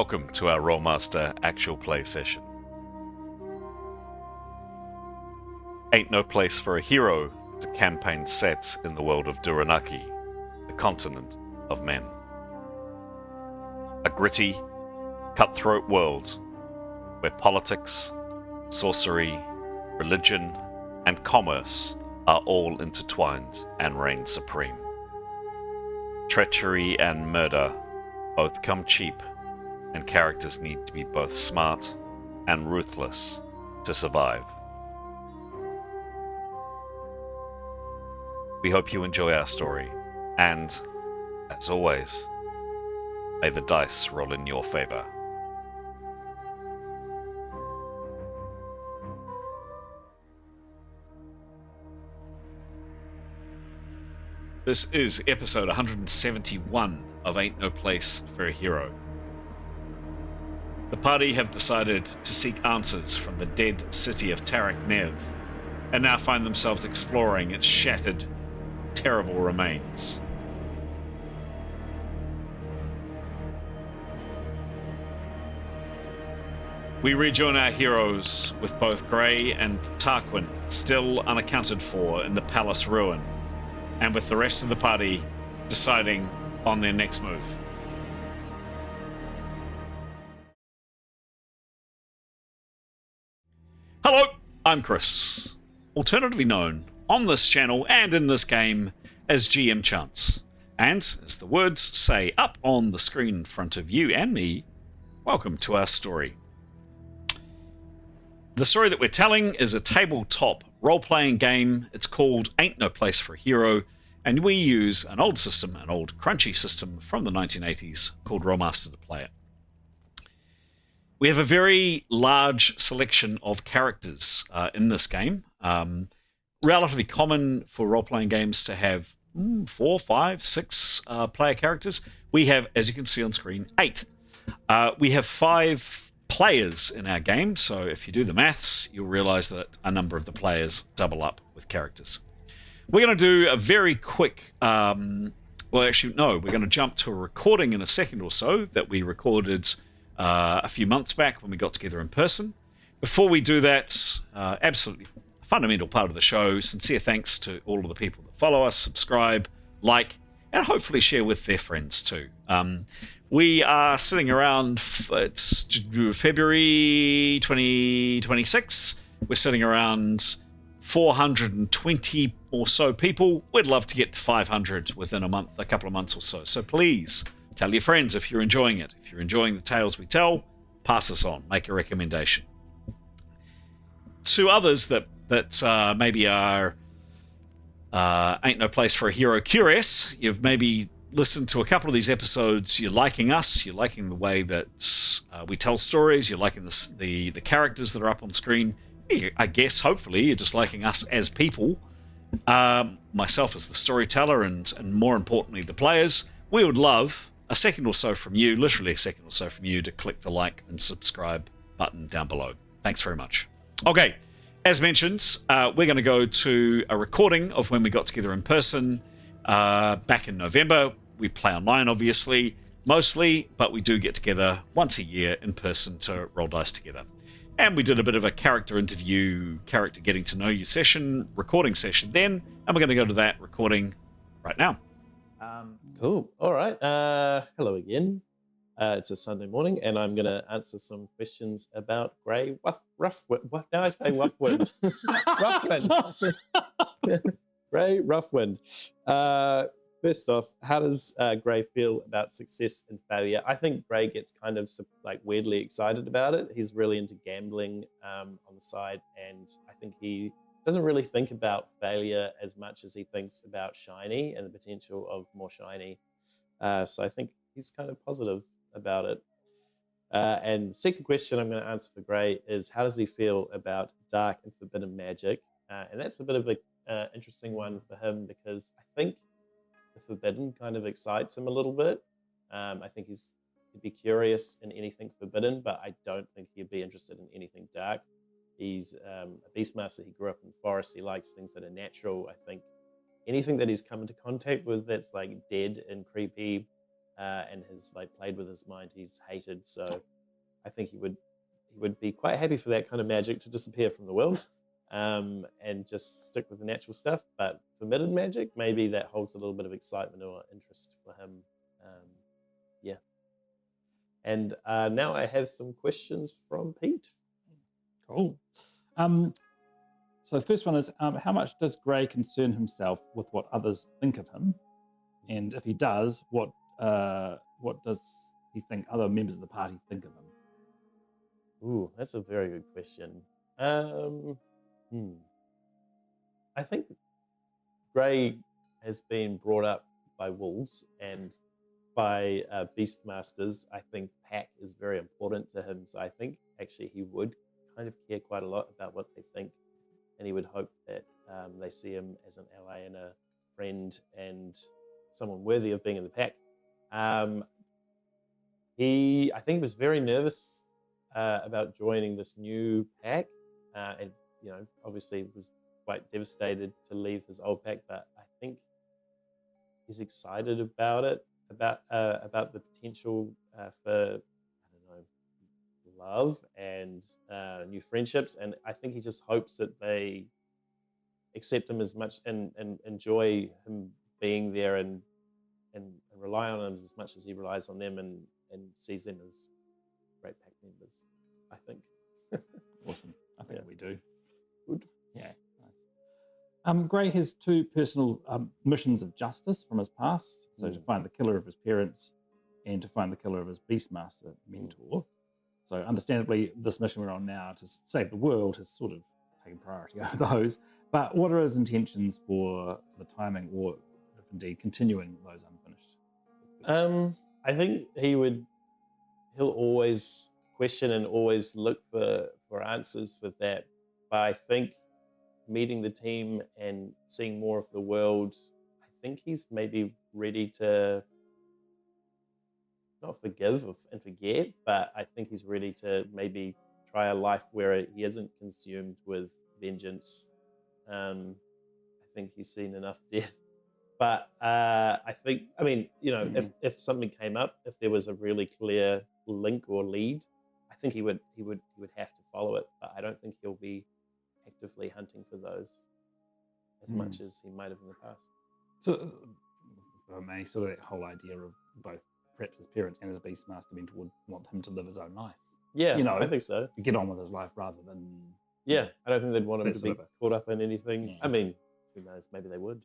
Welcome to our Rolemaster Actual play session. Ain't No Place for a Hero is a campaign set in the world of Duyranaki, the continent of men. A gritty, cutthroat world where politics, sorcery, religion, and commerce are all intertwined and reign supreme. Treachery and murder both come cheap, and characters need to be both smart and ruthless to survive. We hope you enjoy our story, and, as always, may the dice roll in your favor. This is episode 171 of Ain't No Place for a Hero. The party have decided to seek answers from the dead city of Tarak Nev, and now find themselves exploring its shattered, terrible remains. We rejoin our heroes with both Grey and Tarquin still unaccounted for in the palace ruin, and with the rest of the party deciding on their next move. Hello, I'm Chris, alternatively known on this channel and in this game as GM Chance. And, as the words say up on the screen in front of you and me, welcome to our story. The story that we're telling is a tabletop role-playing game. It's called Ain't No Place for a Hero, and we use an old system, an old crunchy system from the 1980s called Rolemaster to play it. We have a very large selection of characters in this game. Relatively common for role-playing games to have 4, 5, 6 player characters. We have, as you can see on screen, 8. We have 5 players in our game, so if you do the maths, you'll realize that a number of the players double up with characters. We're going to do a very quick, we're going to jump to a recording in a second or so that we recorded a few months back when we got together in person. Before we do that, absolutely fundamental part of the show, sincere thanks to all of the people that follow us, subscribe, like, and hopefully share with their friends too. We are sitting around, it's February 2026, we're sitting around 420 or so people. We'd love to get to 500 within a couple of months or so. So please tell your friends if you're enjoying it. If you're enjoying the tales we tell, pass us on, make a recommendation. To others that maybe are Ain't No Place for a Hero curious, you've maybe listened to a couple of these episodes, you're liking us, you're liking the way that we tell stories, you're liking the characters that are up on screen. I guess, hopefully, you're just liking us as people, myself as the storyteller, and more importantly, the players. We would love a second or so from you, literally a second or so from you, to click the like and subscribe button down below. Thanks very much. Okay, as mentioned, we're going to go to a recording of when we got together in person back in November. We play online, obviously, mostly, but we do get together once a year in person to roll dice together. And we did a bit of a character interview, character getting to know you session, recording session then, and we're going to go to that recording right now. Cool. All right. Hello again. It's a Sunday morning, and I'm going to answer some questions about Grey Rough. Now I say Roughwind. Roughwind. Grey Roughwind. First off, how does Grey feel about success and failure? I think Grey gets kind of weirdly excited about it. He's really into gambling on the side, and I think he doesn't really think about failure as much as he thinks about shiny and the potential of more shiny. So I think he's kind of positive about it. And the second question I'm going to answer for Grey is, how does he feel about dark and forbidden magic? And that's a bit of an interesting one for him, because I think the forbidden kind of excites him a little bit. I think he'd be curious in anything forbidden, but I don't think he'd be interested in anything dark. He's a beastmaster. He grew up in the forest. He likes things that are natural. I think anything that he's come into contact with that's like dead and creepy and has like played with his mind, he's hated. So I think he would be quite happy for that kind of magic to disappear from the world, and just stick with the natural stuff. But permitted magic, maybe that holds a little bit of excitement or interest for him. Yeah. And now I have some questions from Pete. Cool. So the first one is, how much does Grey concern himself with what others think of him? And if he does, what does he think other members of the party think of him? Ooh, that's a very good question. I think Grey has been brought up by wolves and by beastmasters. I think pack is very important to him. So I think actually he would kind of care quite a lot about what they think. And he would hope that they see him as an ally and a friend and someone worthy of being in the pack. I think he was very nervous about joining this new pack, and obviously was quite devastated to leave his old pack. But I think he's excited about it, about the potential for love and new friendships. And I think he just hopes that they accept him as much and enjoy him being there and rely on him as much as he relies on them, and sees them as great pack members, I think. Awesome. I think we do. Good. Yeah. Nice. Grey has two personal missions of justice from his past. So to find the killer of his parents and to find the killer of his beastmaster mentor. So understandably, this mission we're on now to save the world has sort of taken priority over those. But what are his intentions for the timing, or if indeed continuing those unfinished quests? I think he'll always question and always look for answers for that. But I think meeting the team and seeing more of the world, I think he's maybe ready to not forgive and forget, but I think he's ready to maybe try a life where he isn't consumed with vengeance. I think he's seen enough death. But I think, if something came up, if there was a really clear link or lead, I think he would have to follow it. But I don't think he'll be actively hunting for those as much as he might have in the past. So, for me, sort of that whole idea of both perhaps his parents and his beastmaster mentor would want him to live his own life. Yeah, I think so. Get on with his life rather than... Yeah, I don't think they'd want him to be caught up in anything. Yeah. I mean, who knows? Maybe they would.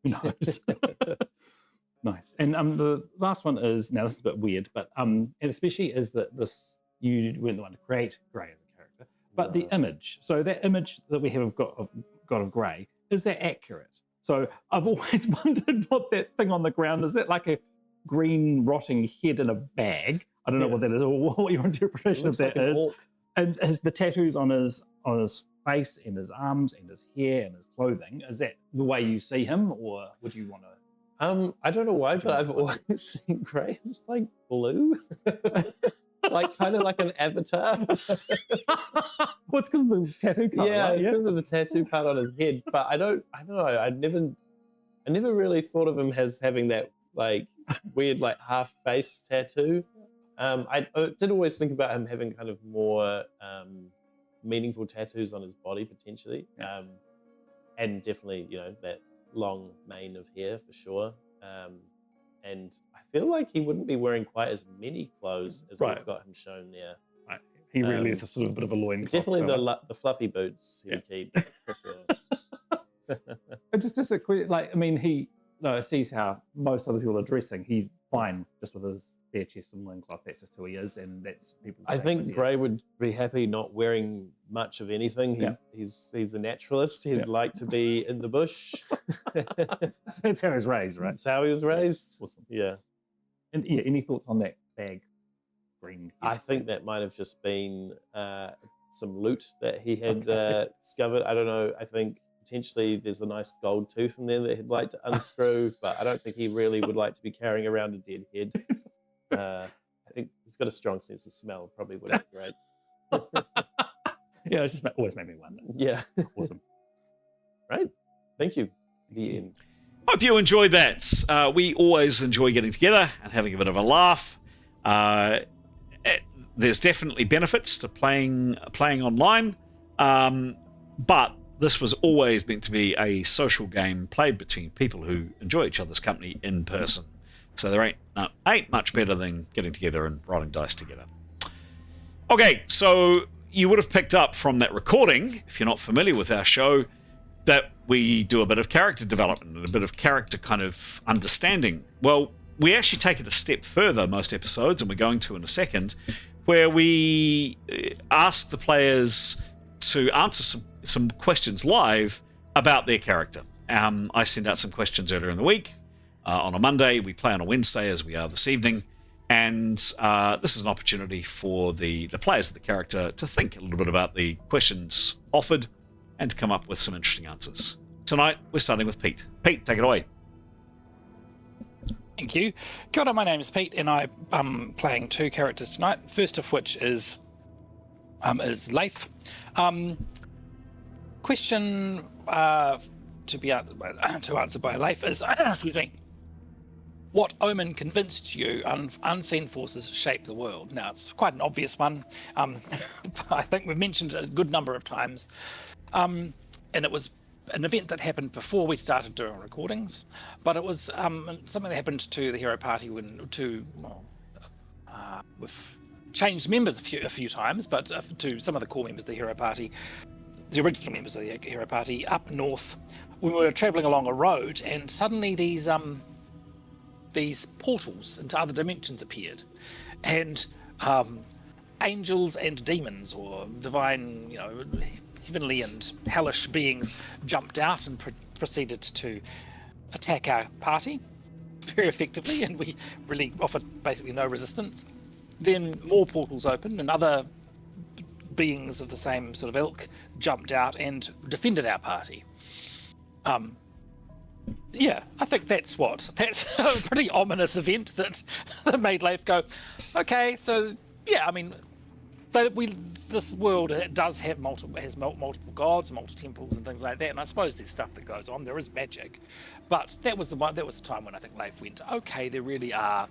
Who knows? Nice. And the last one is, now this is a bit weird, but and especially is that you weren't the one to create Grey as a character, but the image. So that image that we have got of Grey, is that accurate? So I've always wondered what that thing on the ground is. That like a green rotting head in a bag? I don't know what that is, or what your interpretation of that is. And the tattoos on his face and his arms and his hair and his clothing, is that the way you see him, or would you want to? I don't know why, but I've always seen Grey as like blue, like kind of like an avatar. Well, it's because of the tattoo part. Yeah, right? it's because of the tattoo part on his head. But I don't know. I never really thought of him as having that like weird like half face tattoo. I did always think about him having kind of more meaningful tattoos on his body potentially, and definitely that long mane of hair for sure. And I feel like he wouldn't be wearing quite as many clothes as we've got him shown there. Right. He really is a sort of bit of a loincloth. Definitely the fluffy boots he would keep for sure. It's just a quick, he sees how most other people are dressing. He's fine just with his bare chest and loincloth. That's just who he is, and that's people. I think Grey would be happy not wearing much of anything. He's a naturalist. He'd like to be in the bush. That's how he was raised, right? That's how he was raised. Awesome. Yeah. And any thoughts on that bag? Green. I think that might have just been some loot that he had discovered. I don't know. I think potentially there's a nice gold tooth in there that he'd like to unscrew, but I don't think he really would like to be carrying around a dead head. I think he's got a strong sense of smell. Probably would be great. Yeah, it's just always made me wonder. Yeah. Awesome. Right. Thank you. The end. Hope you enjoyed that. We always enjoy getting together and having a bit of a laugh. There's definitely benefits to playing online, but this was always meant to be a social game played between people who enjoy each other's company in person. So there ain't much better than getting together and rolling dice together. Okay, so you would have picked up from that recording, if you're not familiar with our show, that we do a bit of character development and a bit of character kind of understanding. Well, we actually take it a step further most episodes, and we're going to in a second, where we ask the players to answer some questions live about their character. I send out some questions earlier in the week. On a Monday, we play on a Wednesday, as we are this evening. And this is an opportunity for the players of the character to think a little bit about the questions offered and to come up with some interesting answers. Tonight, we're starting with Pete. Pete, take it away. Thank you. Kia ora, my name is Pete, and I'm playing two characters tonight. First of which is Leif. Question to answer by Leif is, excuse me, what omen convinced you unseen forces shape the world? Now, it's quite an obvious one. I think we've mentioned it a good number of times. And it was an event that happened before we started doing recordings, but it was something that happened to the Hero Party we've changed members a few times, but to some of the core members of the Hero Party, the original members of the Hero Party up north, we were travelling along a road, and suddenly these portals into other dimensions appeared, and angels and demons, or divine, heavenly and hellish beings, jumped out and proceeded to attack our party very effectively, and we really offered basically no resistance. Then more portals opened, and other beings of the same sort of ilk jumped out and defended our party. Yeah, I think that's a pretty ominous event that made Leif go, okay, so yeah, I mean, this world does have multiple gods, multiple temples, and things like that. And I suppose there's stuff that goes on. There is magic, but that was the time when I think Leif went, okay, there really are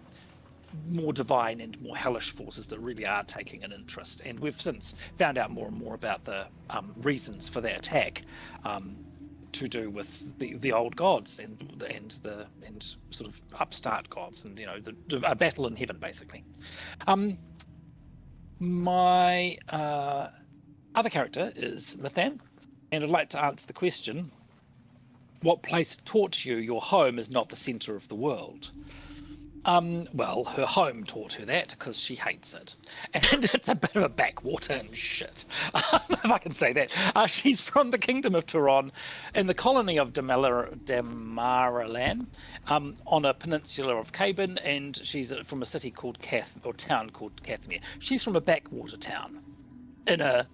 more divine and more hellish forces that really are taking an interest. And we've since found out more and more about the reasons for that attack, to do with the old gods and sort of upstart gods, and a battle in heaven, basically. My other character is Mithan, and I'd like to answer the question, what place taught you your home is not the centre of the world? Well, her home taught her that because she hates it. And it's a bit of a backwater and shit, if I can say that. She's from the Kingdom of Turon in the colony of Damaralan, on a peninsula of Caban, and she's from a city called town called Cathmere. She's from a backwater town in a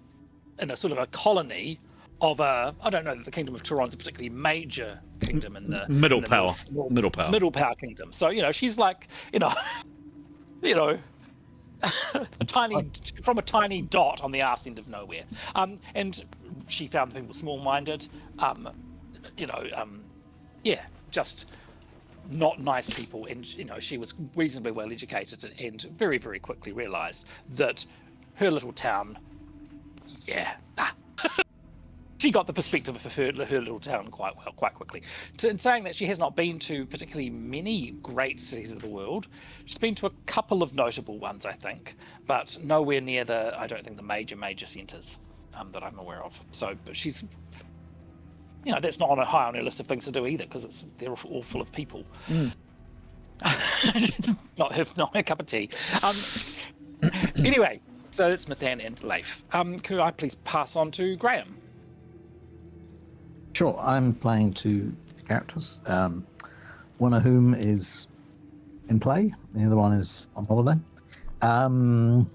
sort of a colony of I don't know that the Kingdom of Turon's a particularly major kingdom in the middle power kingdom. So she's like tiny, from a tiny dot on the arse end of nowhere. And she found people small-minded. Just not nice people. And she was reasonably well educated, and very, very quickly realised that her little town, she got the perspective of her little town quite quickly. In saying that, she has not been to particularly many great cities of the world. She's been to a couple of notable ones, I think, but nowhere near the major centres that I'm aware of. So, but she's, that's not high on her list of things to do either, because they're all full of people. Not her cup of tea. Anyway, so that's Mithan and Leif. Could I please pass on to Graham? Sure, I'm playing two characters, one of whom is in play, the other one is on holiday. I'll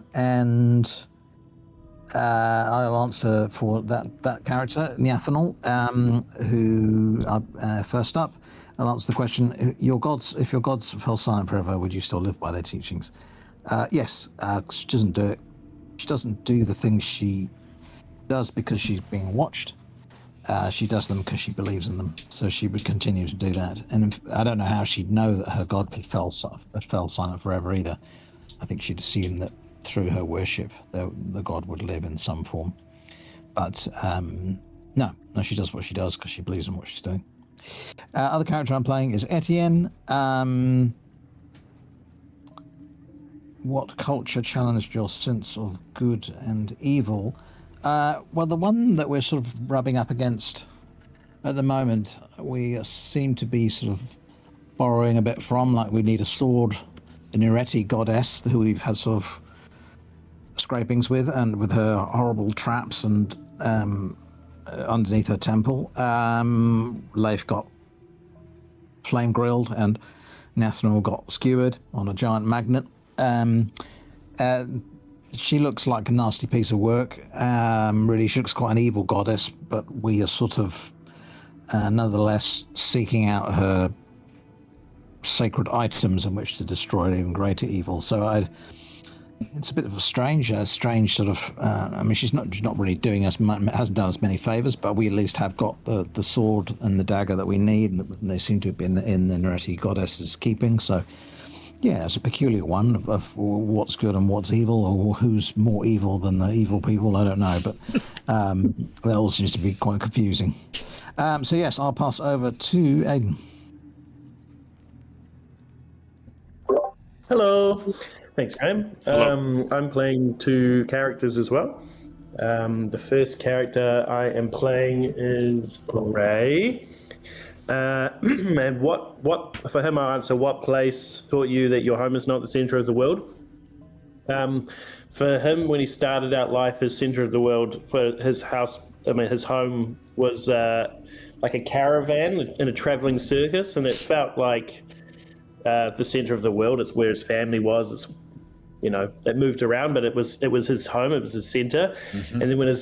answer for that character, Niathanal, who first up. I'll answer the question: if your gods fell silent forever, would you still live by their teachings? Yes. She doesn't do it. She doesn't do the things she does because she's being watched. She does them because she believes in them, so she would continue to do that. And I don't know how she'd know that her god fell silent forever either. I think she'd assume that through her worship, the god would live in some form. But no, she does what she does because she believes in what she's doing. Other character I'm playing is Etienne. What culture challenged your sense of good and evil? Well, the one that we're sort of rubbing up against at the moment, we seem to be sort of borrowing a bit from, like we need a sword, an E.R.P goddess who we've had sort of scrapings with, and with her horrible traps and underneath her temple. Leif got flame grilled and Nathaniel got skewered on a giant magnet. She looks like a nasty piece of work. Really, she looks quite an evil goddess, but we are sort of nonetheless seeking out her sacred items in which to destroy even greater evil. So it's a bit of a strange sort of. I mean, she's not really doing us, hasn't done us many favors, but we at least have got the sword and the dagger that we need, and they seem to have been in the E.R.P goddess's keeping. So. Yeah, it's a peculiar one of what's good and what's evil, or who's more evil than the evil people. I don't know, but that all seems to be quite confusing. So yes, I'll pass over to Aidan. Hello. Thanks, Graham. Hello. I'm playing 2 characters as well. The first character I am playing is Grey. And what for him I'll answer, what place taught you that your home is not the center of the world? For him, when he started out life as center of the world, for his house, his home was like a caravan in a traveling circus, and it felt like the center of the world. It's where his family was. It's, it moved around, but it was his home. It was his center. Mm-hmm. And then when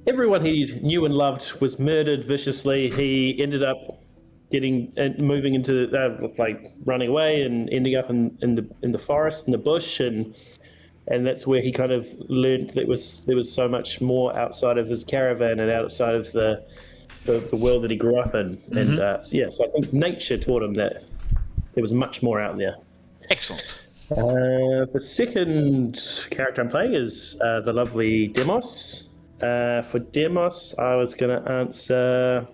everyone he knew and loved was murdered viciously, he ended up moving into running away and ending up in the forest, in the bush, and that's where he kind of learned that there was so much more outside of his caravan and outside of the world that he grew up in. Mm-hmm. And so I think nature taught him that there was much more out there. Excellent. The second character I'm playing is the lovely Demos. For Demos, I was going to answer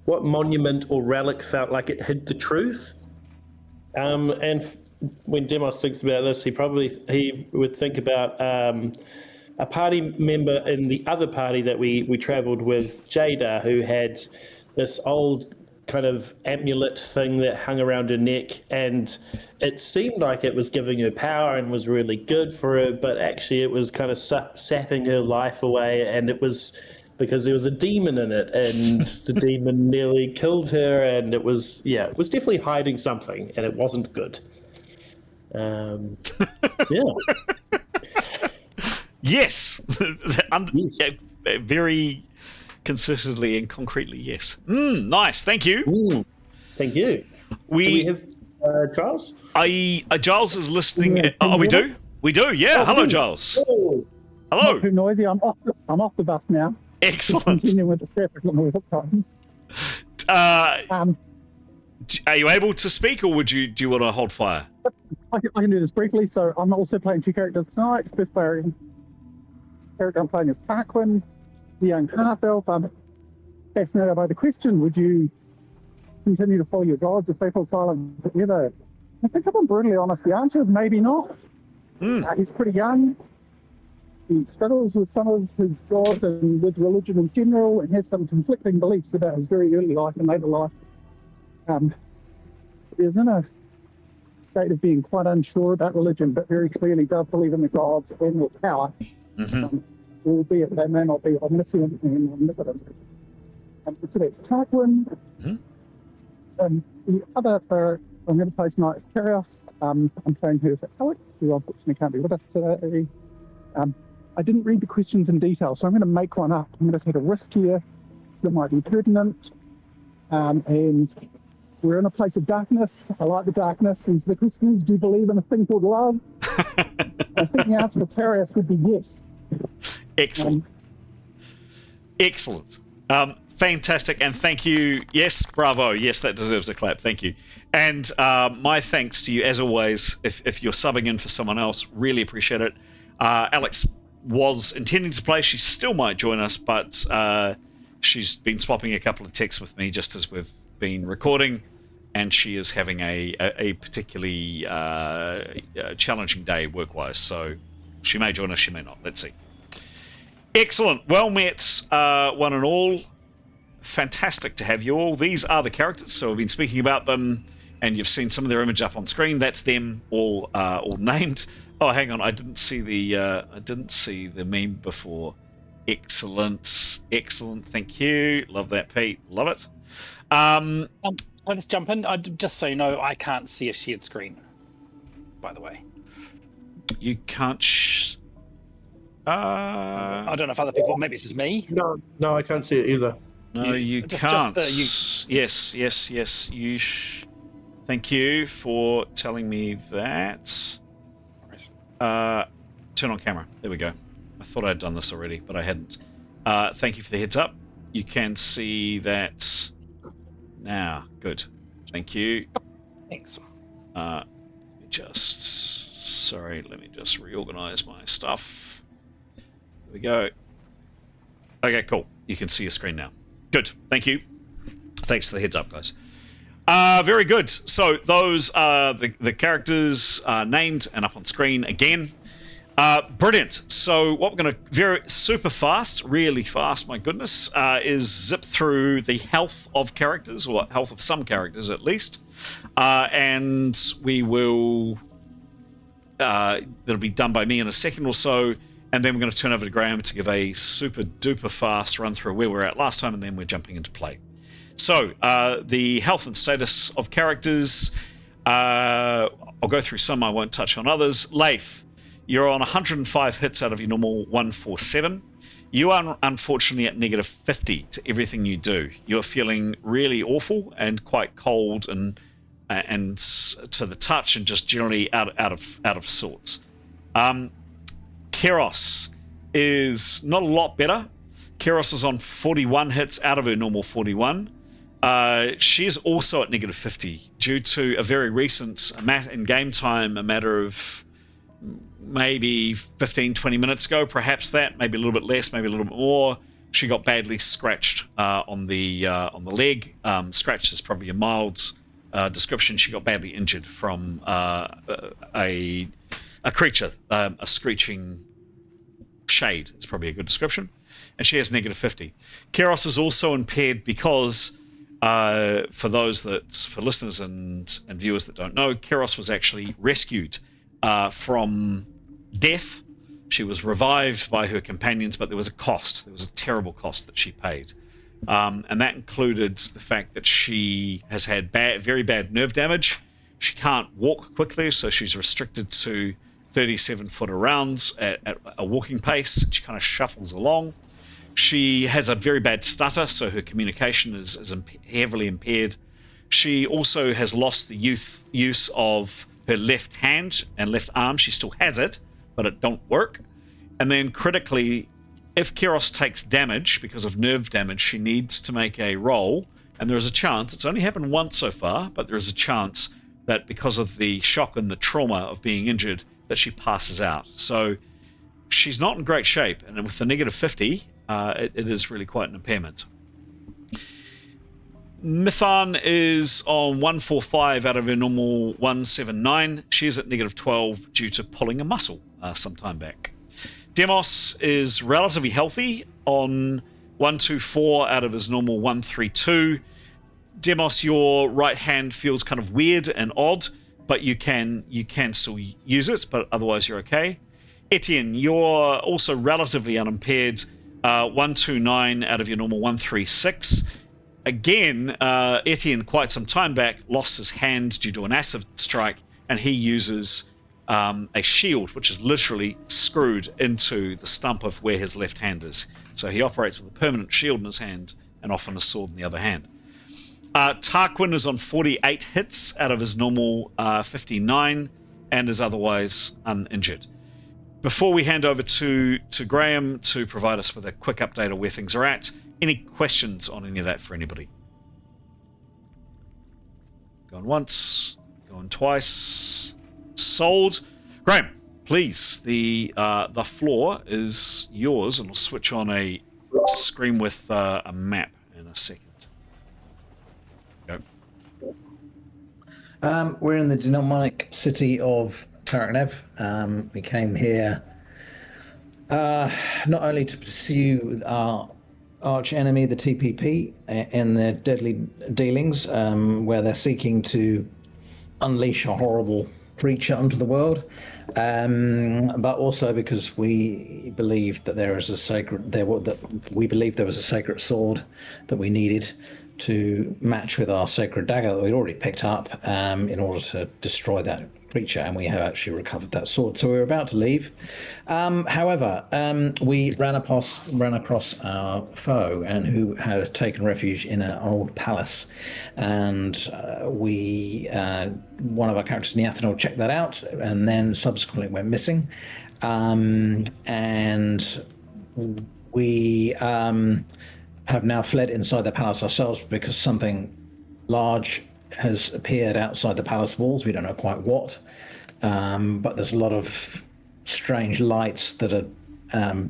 what monument or relic felt like it hid the truth. And when Demos thinks about this, he would think about a party member in the other party that we traveled with, Jada, who had this old kind of amulet thing that hung around her neck, and it seemed like it was giving her power and was really good for her, but actually it was kind of sapping her life away, and it was because there was a demon in it, and the demon nearly killed her, and it was definitely hiding something, and it wasn't good. Yes. Yes. Very consistently and concretely, yes. Nice, thank you. Thank you. Do we have Giles? Giles is listening. Yeah, We do? We do, yeah. Oh, hello, good. Giles. Oh, Hello. not too noisy. I'm off the bus now. Excellent. Continue with the traffic on the wheel time. Are you able to speak, or do you want to hold fire? I can do this briefly. So I'm also playing 2 characters tonight. First character I'm playing is Tarquin, the young half-elf. I'm fascinated by the question, would you continue to follow your gods if they fall silent forever? I think if I'm brutally honest, the answer is maybe not. He's pretty young. He struggles with some of his gods and with religion in general, and has some conflicting beliefs about his very early life and later life. He's in a state of being quite unsure about religion, but very clearly does believe in the gods and their power. Mm-hmm. Albeit they may not be omniscient and omnipotent. So that's Tarquin. Mm-hmm. The other I'm going to play tonight is Karios. I'm playing her for Alex, who unfortunately can't be with us today. I didn't read the questions in detail, so I'm going to make one up. I'm going to take a risk here that might be pertinent. And we're in a place of darkness. I like the darkness. And so the question is, do you believe in a thing called love? I think the answer for Karios would be yes. Excellent. Excellent. Fantastic, and thank you. Yes, bravo. Yes, that deserves a clap. Thank you. And my thanks to you, as always, if you're subbing in for someone else, really appreciate it. Alex was intending to play. She still might join us, but she's been swapping a couple of texts with me just as we've been recording, and she is having a particularly challenging day work-wise, so she may join us, she may not. Let's see. Excellent. Well met, one and all. Fantastic to have you all. These are the characters, so we've been speaking about them, and you've seen some of their image up on screen. That's them all named. Oh, hang on, I didn't see the meme before. Excellent, excellent. Thank you. Love that, Pete. Love it. Let's jump in. Just so you know, I can't see a shared screen. By the way, you can't. I don't know if other people. Maybe it's just me. No, I can't see it either. No, you can't. Yes. You. Thank you for telling me that. Turn on camera. There we go. I thought I'd done this already, but I hadn't. Thank you for the heads up. You can see that now. Good. Thank you. Thanks. Let me just reorganize my stuff. There we go. Okay, cool. You can see your screen now. Good. Thank you. Thanks for the heads up, guys. Very good. So those are the characters named and up on screen again. Brilliant. So what we're going to super fast, really fast, my goodness, is zip through the health of characters, or health of some characters at least, and we will. That'll be done by me in a second or so, and then we're going to turn over to Graham to give a super duper fast run through where we were at last time, and then we're jumping into play. So the health and status of characters. I'll go through some. I won't touch on others. Leif, you're on 105 hits out of your normal 147. You are unfortunately at negative 50 to everything you do. You're feeling really awful and quite cold and to the touch, and just generally out of sorts. Keros is not a lot better. Keros is on 41 hits out of her normal 41. She is also at negative 50 due to a very recent in game time, a matter of maybe 15-20 minutes ago, perhaps that, maybe a little bit less, maybe a little bit more. She got badly scratched on the leg. Scratched is probably a mild description. She got badly injured from a creature, a screeching shade. It's probably a good description. And she has negative 50. Keros is also impaired because, for listeners and viewers that don't know, Keros was actually rescued from death. She was revived by her companions, but there was a cost. There was a terrible cost that she paid. And that included the fact that she has had very bad nerve damage. She can't walk quickly, so she's restricted to 37-foot rounds at a walking pace. She kind of shuffles along. She has a very bad stutter, so her communication is heavily impaired. She also has lost the use of her left hand and left arm. She still has it, but it don't work. And then critically, if Keros takes damage because of nerve damage, she needs to make a roll, and there is a chance, it's only happened once so far, but there is a chance that because of the shock and the trauma of being injured, that she passes out. So she's not in great shape, and with the negative 50, it is really quite an impairment. Mithan is on 145 out of her normal 179. She's at negative 12 due to pulling a muscle some time back. Demos is relatively healthy on 124 out of his normal 132. Demos, your right hand feels kind of weird and odd, but you can still use it, but otherwise you're okay. Etienne, you're also relatively unimpaired, 129 out of your normal 136. Again, Etienne, quite some time back, lost his hand due to an acid strike, and he uses a shield, which is literally screwed into the stump of where his left hand is. So he operates with a permanent shield in his hand and often a sword in the other hand. Tarquin is on 48 hits out of his normal 59 and is otherwise uninjured. before we hand over to Graham to provide us with a quick update of where things are at, any questions on any of that for anybody? Going once, going twice. Sold. Graham, please. The floor is yours, and we'll switch on a screen with a map in a second. Go. We're in the demonic city of Tarquin. We came here not only to pursue our arch enemy, the TPP, in their deadly dealings, where they're seeking to unleash a horrible creature onto the world, but also because we believe that there is a sacred there was a sacred sword that we needed to match with our sacred dagger that we'd already picked up in order to destroy that creature, and we have actually recovered that sword. So we were about to leave. However, we ran across our foe, and who had taken refuge in an old palace, and one of our characters, Neathanol, checked that out, and then subsequently went missing, and we have now fled inside the palace ourselves because something large has appeared outside the palace walls. We don't know quite what, but there's a lot of strange lights that are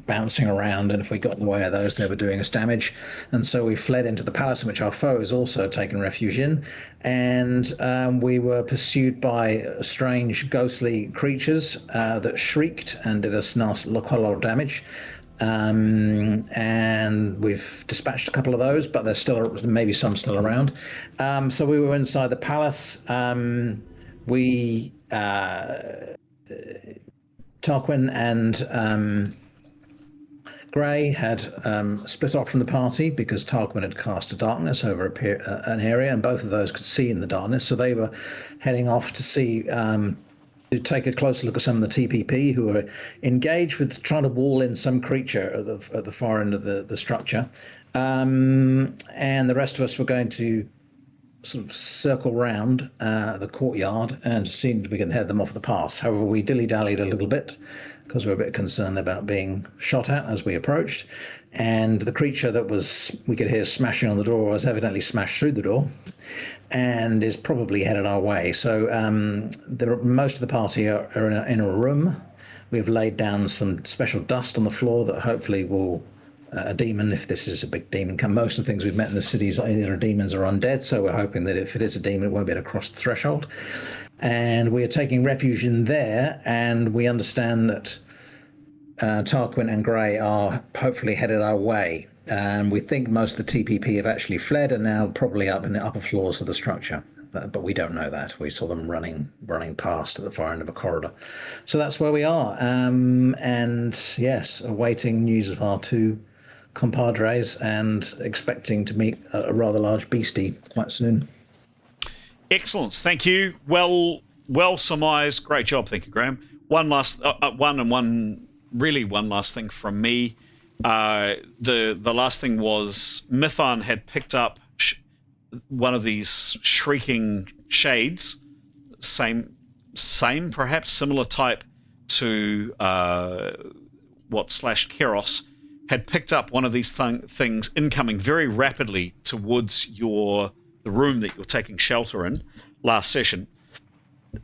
bouncing around, and if we got in the way of those, they were doing us damage. And so we fled into the palace, in which our foe has also taken refuge in, and we were pursued by strange ghostly creatures that shrieked and did us quite a lot of damage. And we've dispatched a couple of those, but there's still maybe some still around. So we were inside the palace. Tarquin and Grey had split off from the party because Tarquin had cast a darkness over an area, and both of those could see in the darkness. So they were heading off to see. To take a closer look at some of the TPP who were engaged with trying to wall in some creature at the far end of the structure. And the rest of us were going to sort of circle round the courtyard and see if we can head them off the pass. However, we dilly-dallied a little bit because we were a bit concerned about being shot at as we approached. And the creature that we could hear smashing on the door was evidently smashed through the door and is probably headed our way. So most of the party are in a room. We've laid down some special dust on the floor that hopefully will a demon, if this is a big demon, come. Most of the things we've met in the cities either are demons or undead, so we're hoping that if it is a demon, it won't be able to cross the threshold. And we are taking refuge in there, and we understand that Tarquin and Grey are hopefully headed our way. And we think most of the TPP have actually fled and now probably up in the upper floors of the structure. But we don't know that. We saw them running past at the far end of a corridor. So that's where we are. And yes, awaiting news of our two compadres and expecting to meet a rather large beastie quite soon. Excellent. Thank you. Well surmised. Great job. Thank you, Graham. One last thing from me. The last thing was Mython had picked up one of these shrieking shades, same perhaps similar type to what /Keros had picked up one of these things incoming very rapidly towards the room that you're taking shelter in last session.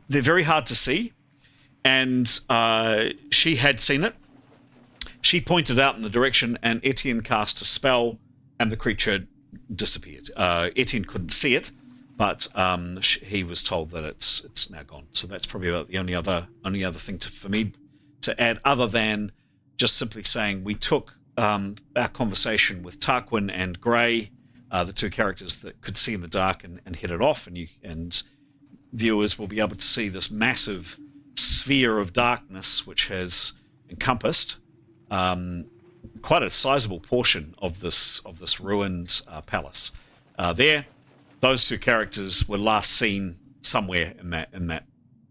They're very hard to see, and she had seen it. She pointed out in the direction, and Etienne cast a spell, and the creature disappeared. Etienne couldn't see it, but he was told that it's now gone. So that's probably about the only other thing for me to add, other than just simply saying we took our conversation with Tarquin and Grey, the two characters that could see in the dark, and hit it off, and viewers will be able to see this massive sphere of darkness which has encompassed quite a sizable portion of this ruined palace. Those two characters were last seen somewhere in that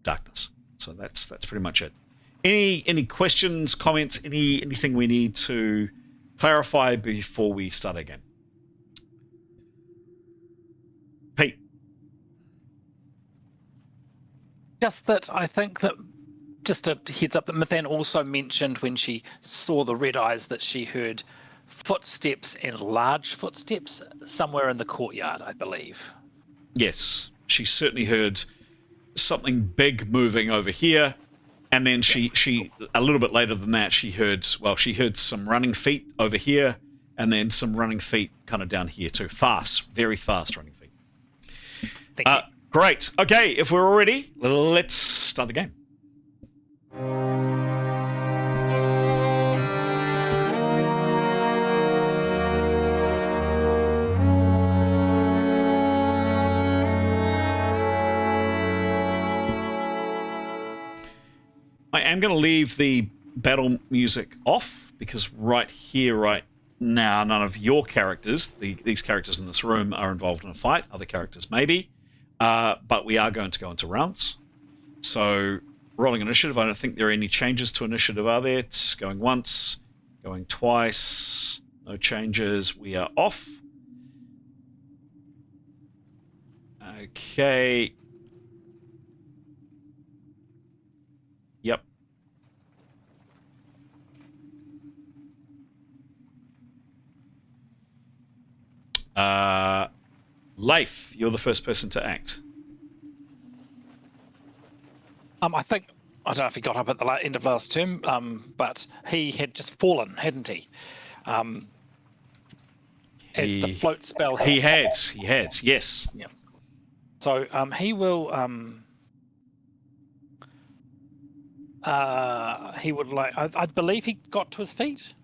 darkness. So that's pretty much it. Any questions, comments, anything we need to clarify before we start again? Pete. Just that I think that just a heads up that Mithan also mentioned when she saw the red eyes that she heard footsteps and large footsteps somewhere in the courtyard, I believe. Yes, she certainly heard something big moving over here, and then she a little bit later than that she heard some running feet over here, and then some running feet kind of down here too. Fast, very fast running feet. Thank you. Great. Okay, if we're all ready, let's start the game. I am going to leave the battle music off because right here, right now, none of your characters, these characters in this room, are involved in a fight. Other characters maybe, but we are going to go into rounds. So rolling initiative, I don't think there are any changes to initiative, are there? It's going once, going twice, no changes. We are off. Okay. Yep. Leif, you're the first person to act. I think, I don't know if he got up at the end of last term, but he had just fallen, hadn't he? As the float spell. He had, yes. Yeah. So he will. He would like. I believe he got to his feet.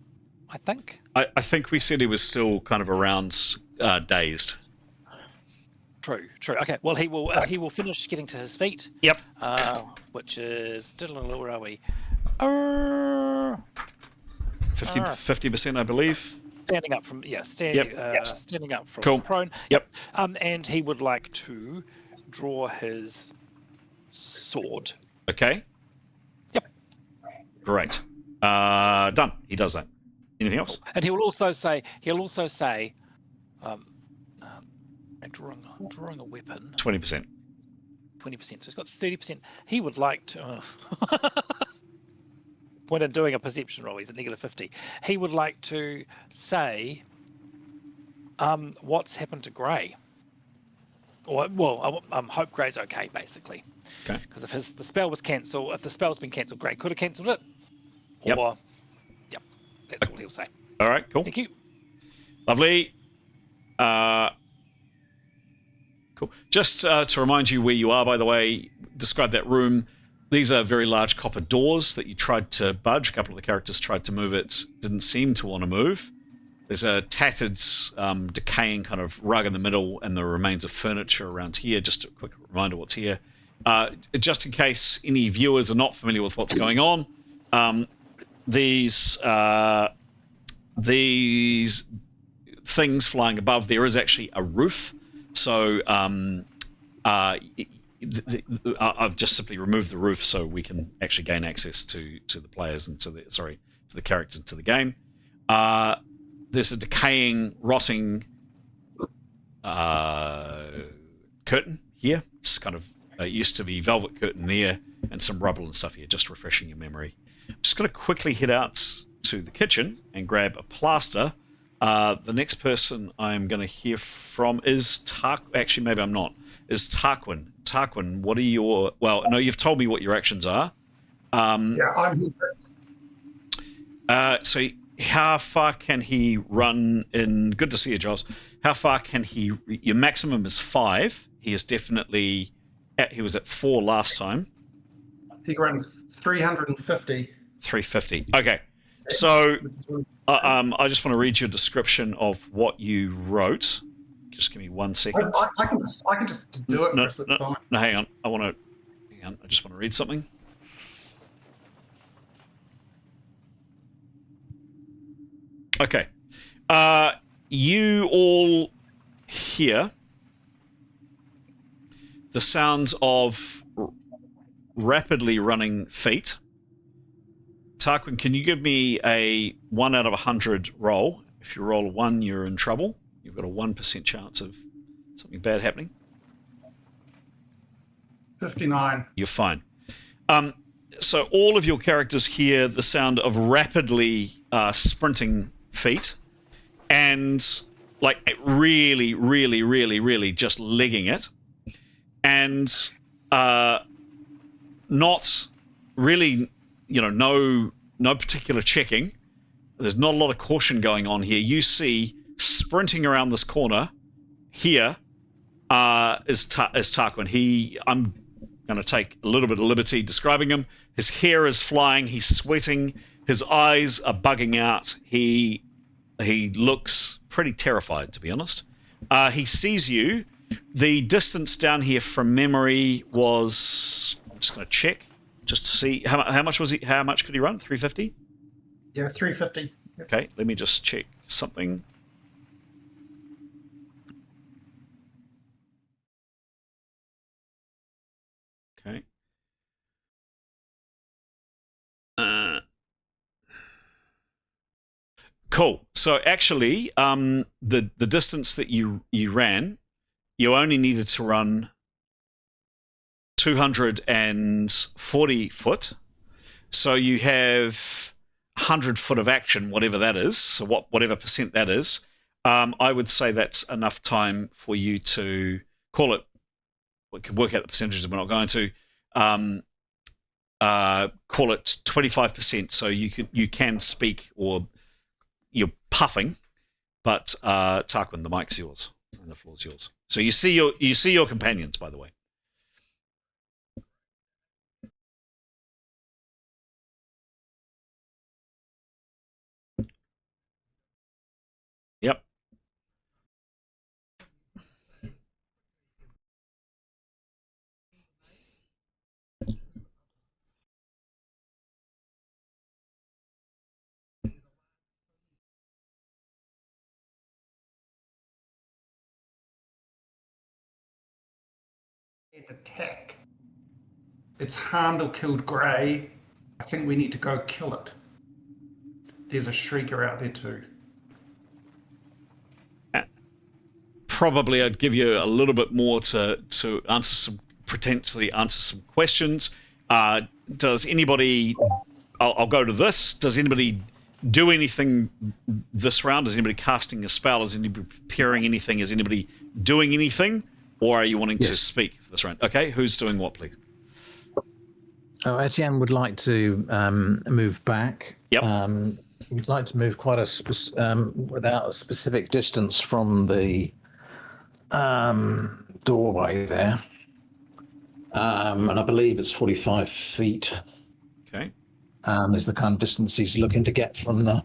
I think. I think we said he was still kind of around, dazed. True. Okay. Well, he will finish getting to his feet. Yep. Which is where are we? 50%, I believe. Standing up from standing up from Cool. prone. Yep. And he would like to draw his sword. Okay. Yep. Great. Done. He does that. Anything else? And he'll also say, drawing a weapon. 20%. 20%. So he's got 30%. He would like to. When I'm doing a perception roll, he's at -50. He would like to say, what's happened to Grey? Or hope Grey's okay, basically. Okay. Because if the spell was cancelled, if the spell's been cancelled, Grey could have cancelled it. Yep. Or, yep, that's all he'll say. All right. Cool. Thank you. Lovely. Cool. Just to remind you where you are, by the way, describe that room. These are very large copper doors that you tried to budge. A couple of the characters tried to move it, didn't seem to want to move. There's a tattered, decaying kind of rug in the middle and the remains of furniture around here. Just a quick reminder what's here. Just in case any viewers are not familiar with what's going on, these things flying above, there is actually a roof. So I've just simply removed the roof so we can actually gain access to the players and to the characters and to the game. There's a decaying, rotting curtain here. It's kind of used to be velvet curtain there, and some rubble and stuff here. Just refreshing your memory. I'm just going to quickly head out to the kitchen and grab a plaster. The next person I'm going to hear from is Actually, maybe I'm not. Is Tarquin. Tarquin, what are your... Well, no, you've told me what your actions are. I'm here. So how far can he run in... Good to see you, Giles. How far can he... Your maximum is 5. He is definitely... He was at 4 last time. He runs 350. 350. Okay. So I just want to read your description of what you wrote. Just give me 1 second. I can just do it. No, Chris, it's fine. no, hang on. I just want to read something. Okay. You all hear the sounds of rapidly running feet. Tarquin, can you give me a 1 out of 100 roll? If you roll a 1, you're in trouble. You've got a 1% chance of something bad happening. 59. You're fine. so all of your characters hear the sound of rapidly sprinting feet, and like really, really, really, really just legging it, and not really, no particular checking. There's not a lot of caution going on here. You see sprinting around this corner here is Tarquin. I'm going to take a little bit of liberty describing him. His hair is flying. He's sweating. His eyes are bugging out. He looks pretty terrified, to be honest. He sees you. The distance down here from memory was... I'm just going to check just to see how much was he. How much could he run? 350? Yeah, 350. Okay, let me just check something. Okay. Cool. So actually, the distance that you ran, you only needed to run 240 foot. So you have 100 foot of action, whatever that is. So whatever percent that is, I would say that's enough time for you to call it. We can work out the percentages, we're not going to. Call it 25%. So you can speak, or you're puffing, but Tarquin, the mic's yours and the floor's yours. So you see your companions, by the way. Yep. Attack. It's harmed or killed Grey. I think we need to go kill it. There's a shrieker out there too. Probably I'd give you a little bit more to potentially answer some questions. Does anybody... I'll go to this. Does anybody do anything this round? Is anybody casting a spell? Is anybody preparing anything? Is anybody doing anything? Or are you wanting to speak for this round? Okay, who's doing what, please? Oh, Etienne would like to move back. Yep. We'd like to move quite without a specific distance from the doorway there. And I believe it's 45 feet. Okay. Is the kind of distance he's looking to get from the...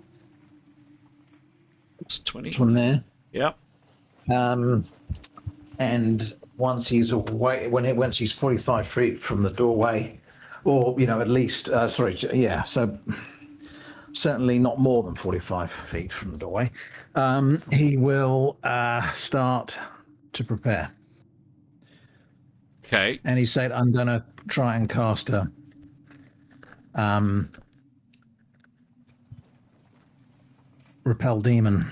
It's 20. From there. Yep. And once he's away, once he's 45 feet from the doorway, or at least so certainly not more than 45 feet from the doorway, he will start to prepare. Okay. And he said, "I'm going to try and cast a repel demon."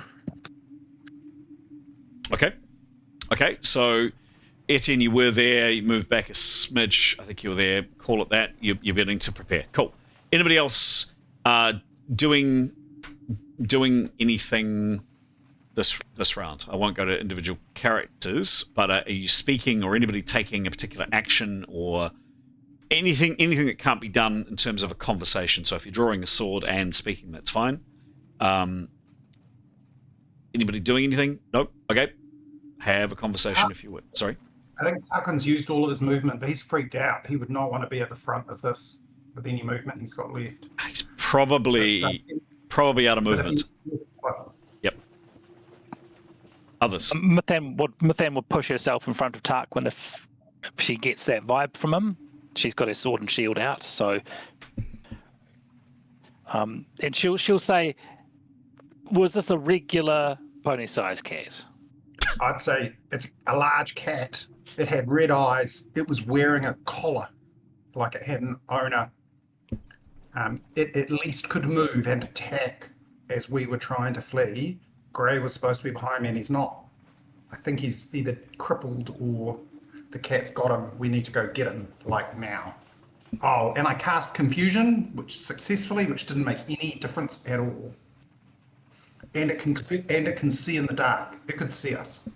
Okay, so Etienne, you were there, you moved back a smidge, I think you were there, call it that, you're beginning to prepare. Cool. Anybody else doing anything this round? I won't go to individual characters, but are you speaking, or anybody taking a particular action, or anything that can't be done in terms of a conversation? So if you're drawing a sword and speaking, that's fine. Anybody doing anything? Nope. Okay. Have a conversation if you would. Sorry. I think Tarquin's used all of his movement, but he's freaked out. He would not want to be at the front of this with any movement he's got left. He's probably out of movement. Yep. Others. Mathan would push herself in front of Tarquin if she gets that vibe from him. She's got her sword and shield out, so and she'll say, "Was this a regular pony-sized cat?" I'd say it's a large cat. It had red eyes. It was wearing a collar, like it had an owner. It at least could move and attack as we were trying to flee. Grey was supposed to be behind me, and he's not. I think he's either crippled or the cat's got him. We need to go get him, like now. Oh, and I cast Confusion, which didn't make any difference at all. And it can see in the dark. It could see us.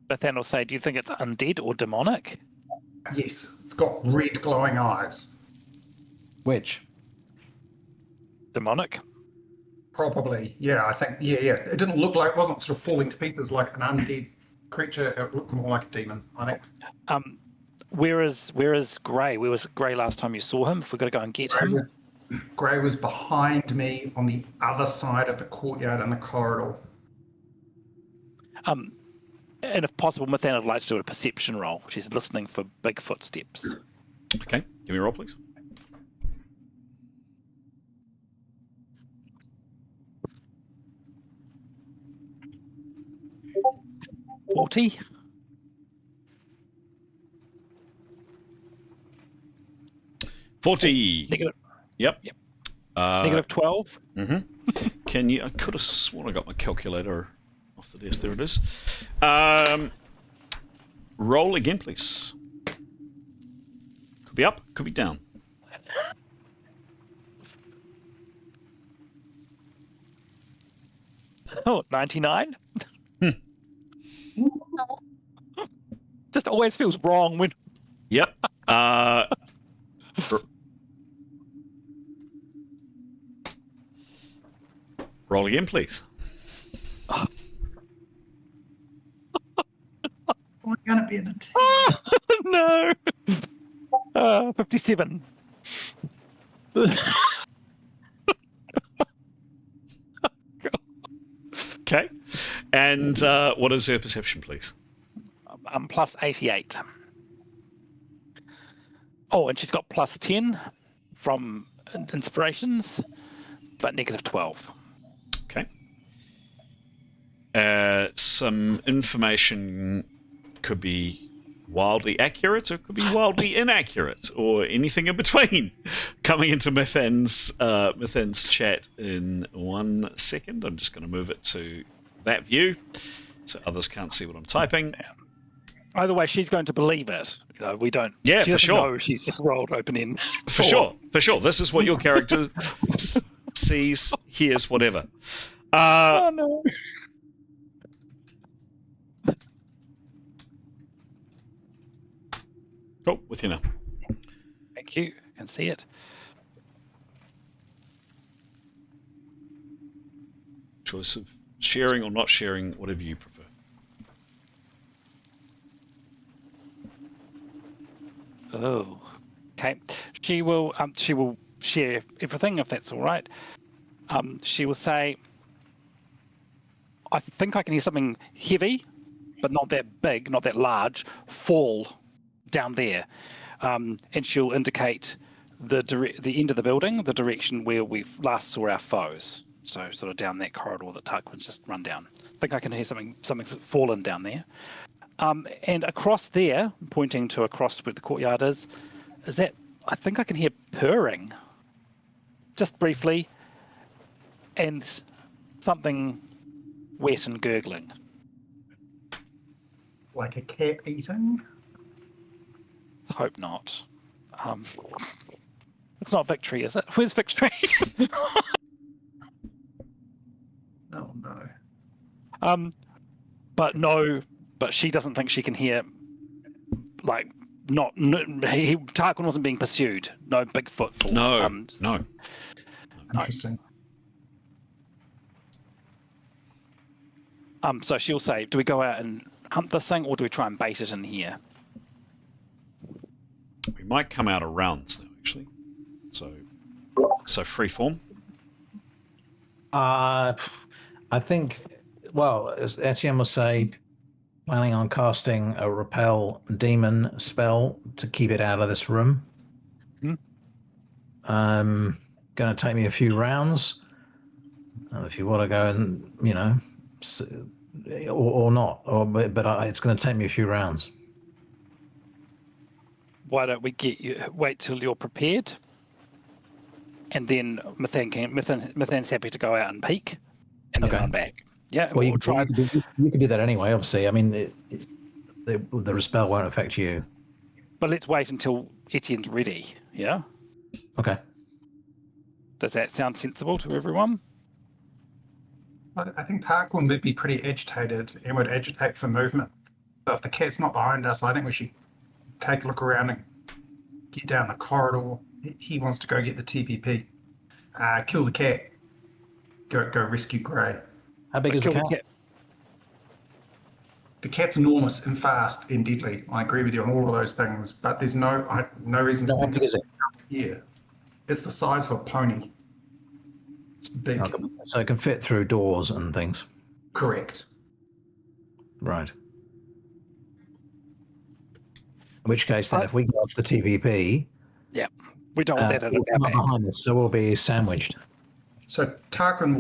But then will say, do you think it's undead or demonic? Yes, it's got red glowing eyes. Which? Demonic. Probably, yeah. I think, yeah. It didn't look like, it wasn't sort of falling to pieces like an undead creature. It looked more like a demon, I think. Where is Grey? Where was Grey last time you saw him? If we've got to go and get him. Grey was behind me on the other side of the courtyard in the corridor. And if possible, Mathan would like to do a perception roll. She's listening for big footsteps. Okay, give me a roll, please. $40. 40. Negative. Yep. Negative 12. Can you? I could have sworn I got my calculator off the desk. There it is. Roll again, please. Could be up, could be down. Oh, 99. Just always feels wrong when. Yep. Roll again, please. We're going to be in a team. No. 57. Okay. And what is her perception, please? Plus 88. Oh, and she's got plus 10 from inspirations, but negative 12. Okay. Some information could be wildly accurate or it could be wildly inaccurate or anything in between. Coming into Mathan's chat in 1 second. I'm just going to move it to that view so others can't see what I'm typing. Either way, she's going to believe it. You know, we don't. Yeah, she for doesn't sure. know she's just rolled open in. For sure. This is what your character sees, hears, whatever. Oh no. Cool, with you now. Thank you. I can see it. Choice of sharing or not sharing, whatever you prefer. Oh. Okay. She will share everything if that's all right. She will say, I think I can hear something heavy, but not that big, not that large, fall down there. And she'll indicate the end of the building, the direction where we last saw our foes. So sort of down that corridor that Tarquin's just run down. I think I can hear something's fallen down there. And across there, pointing to across where the courtyard is that I think I can hear purring, just briefly, and something wet and gurgling. Like a cat eating? Hope not. It's not Victory, is it? Where's Victory? Oh no. But she doesn't think she can hear, like, Tarquin wasn't being pursued. No Bigfoot falls. No. Interesting. So she'll say, do we go out and hunt this thing, or do we try and bait it in here? We might come out of rounds now, actually. So free form. I think, well, as Etienne will say, planning on casting a repel demon spell to keep it out of this room. Going to take me a few rounds. And if you want to go and, you know, or not, but it's going to take me a few rounds. Why don't we wait till you're prepared, and then Mathan's happy to go out and peek, and then run back. Yeah, well, we'll try. You can do that anyway. Obviously, I mean, the spell won't affect you. but let's wait until Etienne's ready. Yeah. Okay. Does that sound sensible to everyone? I think Tarquin would be pretty agitated and would agitate for movement. So if the cat's not behind us, I think we should take a look around and get down the corridor. He wants to go get the TPP. Kill the cat. Go rescue Grey. How big is the kill cat? The cat's enormous and fast and deadly. I agree with you on all of those things, but there's no reason to How think big it's is it? here. It's the size of a pony. It's big. Okay. So it can fit through doors and things. Correct. Right. In which case, then, if we go off the TVP, Yeah. We don't want that at we'll our come back. up behind us, so we'll be sandwiched. So Tarquin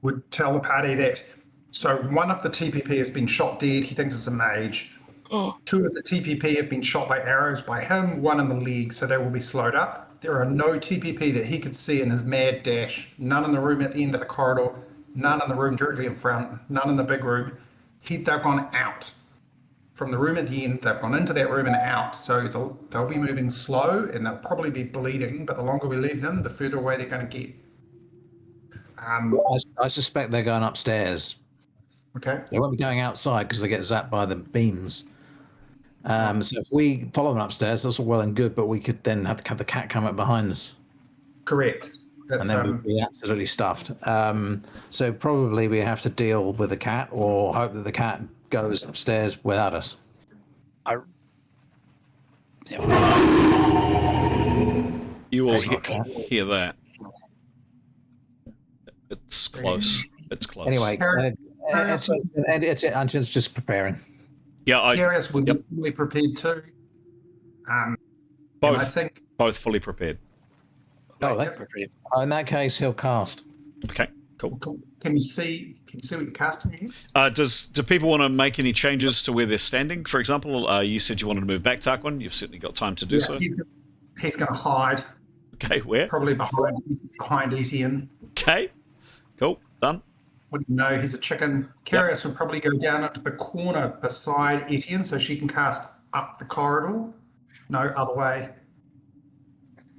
would tell the party that, so one of the TPP has been shot dead. He thinks it's a mage. Two of the TPP have been shot by arrows by him, one in the leg, so they will be slowed up. There are no TPP that he could see in his mad dash. None in the room at the end of the corridor, none in the room directly in front, none in the big room. They've gone out. From the room at the end, they've gone into that room and out. So they'll be moving slow and they'll probably be bleeding, but the longer we leave them, the further away they're going to get. I suspect they're going upstairs. Okay. They won't be going outside because they get zapped by the beams. So if we follow them upstairs, that's all well and good, but we could then have the cat come up behind us. Correct. That's, And then we'd be absolutely stuffed. So probably we have to deal with the cat or hope that the cat goes upstairs without us. You all That's not fair. hear that. It's close. It's close. Anyway, it's just preparing. Yeah, Curious would be fully prepared too. And I both think both fully prepared. In that case, he'll cast. Okay, cool. Can you see what you're casting against? Do people want to make any changes to where they're standing? For example, you said you wanted to move back, Tarquin. You've certainly got time to do so. He's going to hide. Okay, where? Probably behind Etienne. Okay, cool, done. What do you know? He's a chicken. Curious would probably go down into the corner beside Etienne so she can cast up the corridor. No, other way.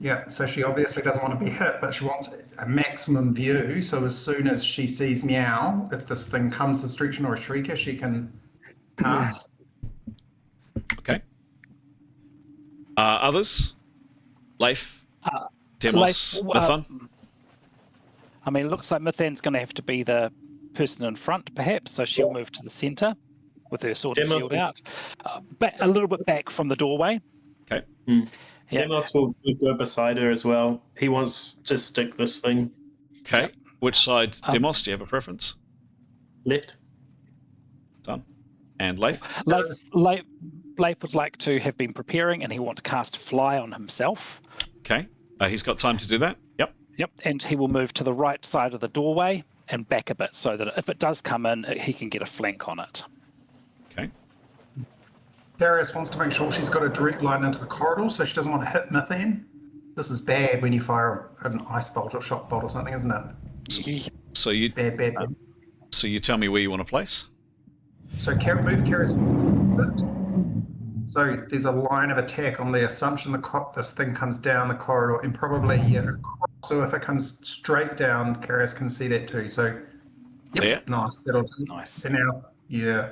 Yeah, so she obviously doesn't want to be hit, but she wants a maximum view. So as soon as she sees Meow, if this thing comes to Stretchin or a Shrieker, she can cast. Okay. Others? Leif? Demos? Mithan? I mean, it looks like Mithan's going to have to be the person in front, perhaps, so she'll move to the centre with her sword and shield out. A little bit back from the doorway. Okay. Yeah. Demos will go beside her as well. He wants to stick this thing. Okay. Yep. Which side? Demos, do you have a preference? Left. Done. And Leif? Leif would like to have been preparing, and he want to cast Fly on himself. Okay. He's got time to do that? Yep. Yep, and he will move to the right side of the doorway and back a bit so that if it does come in, he can get a flank on it. Okay. Darius wants to make sure she's got a direct line into the corridor, so she doesn't want to hit Mithan. This is bad when you fire an ice bolt or shock bolt or something, isn't it? So you Bad. So you tell me where you want to place? So move Curious first. So there's a line of attack on the assumption this thing comes down the corridor and probably so if it comes straight down, Curious can see that too. So Yeah. nice. That'll do. Nice. And now, yeah.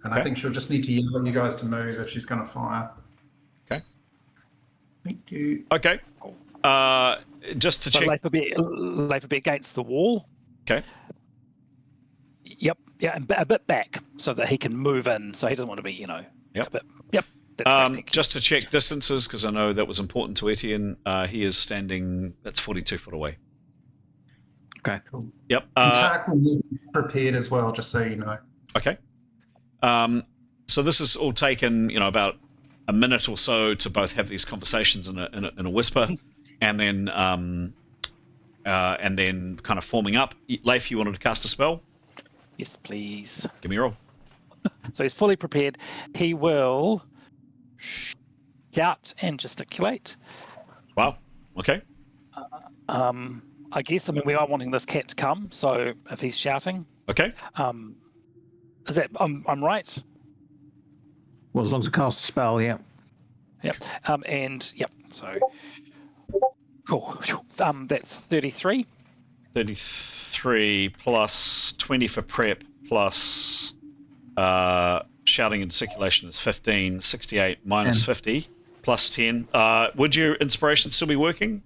And I think she'll just need to yell at you guys to move if she's going to fire. Okay. Thank you. Okay. Just to So check. Leif would be against the wall. Okay. Yep. Yeah, and a bit back so that he can move in. So he doesn't want to be, Yep. a bit. Yep. That's great, thank you. Just to check distances, because I know that was important to Etienne. He is standing. That's 42 foot away. Okay. Cool. Yep. And Tark will be prepared as well, just so you know. Okay. So this has all taken, about a minute or so to both have these conversations in a whisper, and then kind of forming up. Leif, you wanted to cast a spell? Yes, please. Give me a roll. So he's fully prepared. He will shout and gesticulate. Wow. Okay. I guess, we are wanting this cat to come, so if he's shouting, Okay. is that, I'm right? Well, as long as it casts a spell, yeah. Yep. And yep. So cool. That's 33. 33 plus 20 for prep plus shouting and circulation is 15. 68 minus 50 plus 10. Would your inspiration still be working?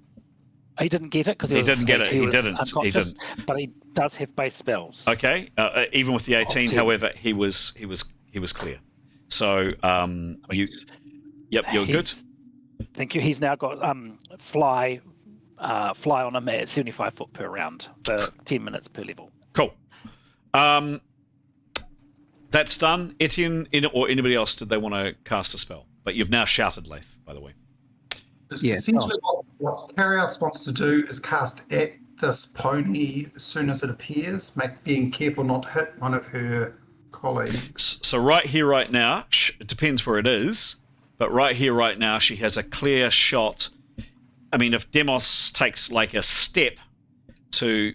He didn't get it because he didn't get it. He was didn't. unconscious, He didn't. but he does have base spells. Okay. Even with the 18, 10. however, he was clear. So you're good. Thank you. He's now got fly on him at 75 foot per round for 10 minutes per level. Cool. That's done. Etienne or anybody else, did they want to cast a spell? But you've now shouted, Leif, by the way. Yeah. Essentially, what Carios wants to do is cast at this pony as soon as it appears, being careful not to hit one of her colleagues. So right here, right now, it depends where it is, but right here, right now, she has a clear shot. I mean, if Demos takes like a step to...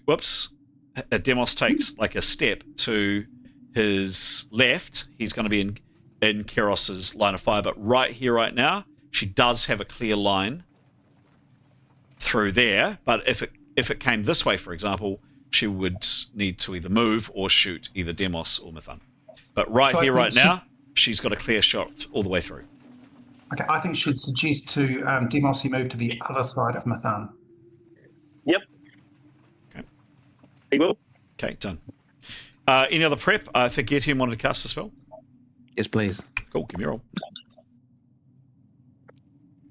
Demos takes like a step to his left, he's going to be in Kiros's line of fire. But right here, right now, she does have a clear line through there. But if it came this way, for example, she would need to either move or shoot either Demos or Mithan. But right here, right now, she's got a clear shot all the way through. Okay, I think she'd suggest to Demos he move to the other side of Mithan. Yep. Okay. He will. Okay, done. Any other prep? I think Etienne wanted to cast a spell. Yes, please. Cool, give me a roll.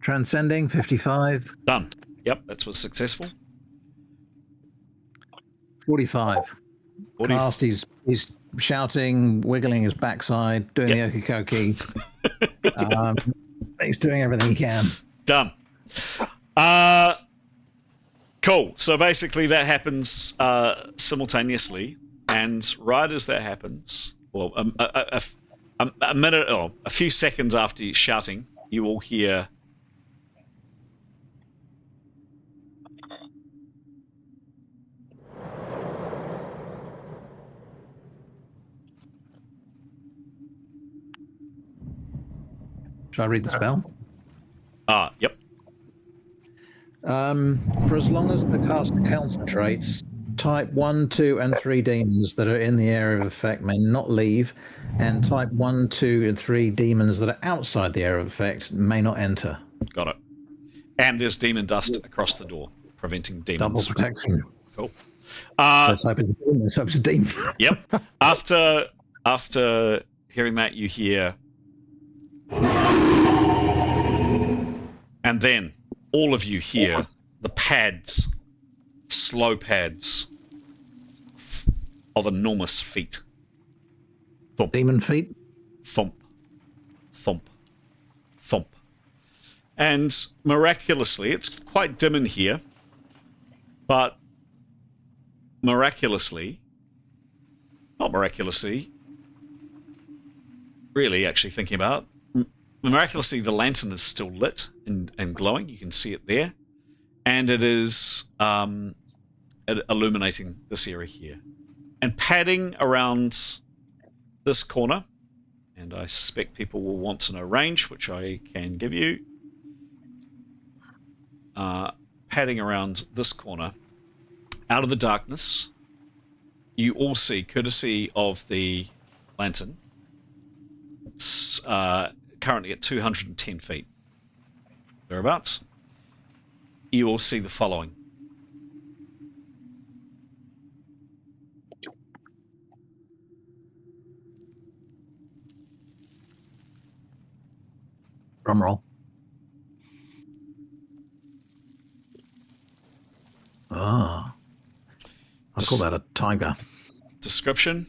Transcending 55. Done. Yep, that was successful. 45. 40. Cast. He's shouting, wiggling his backside, doing the okey-dokey. He's doing everything he can. Done. Cool. So basically that happens simultaneously, and right as that happens, well, a minute or a few seconds after shouting, you will hear Should I read the spell? Yep. For as long as the caster concentrates, type 1, 2, and 3 demons that are in the area of effect may not leave, and type 1, 2, and 3 demons that are outside the area of effect may not enter. Got it. And there's demon dust across the door, preventing demons. Double protection. Cool. Let's hope it's a demon. Yep. After hearing that, you hear, and then all of you hear the pads, slow pads of enormous feet. Thump. Demon feet? Thump. Thump. Thump. And miraculously, it's quite dim in here, but miraculously, not miraculously, really actually thinking about it, miraculously the lantern is still lit and glowing. You can see it there. And it is illuminating this area here. And padding around this corner, and I suspect people will want to know range, which I can give you. Padding around this corner, out of the darkness, you all see, courtesy of the lantern, it's currently at 210 feet. Thereabouts. You will see the following. Drum roll. Ah. I call that a tiger. Description.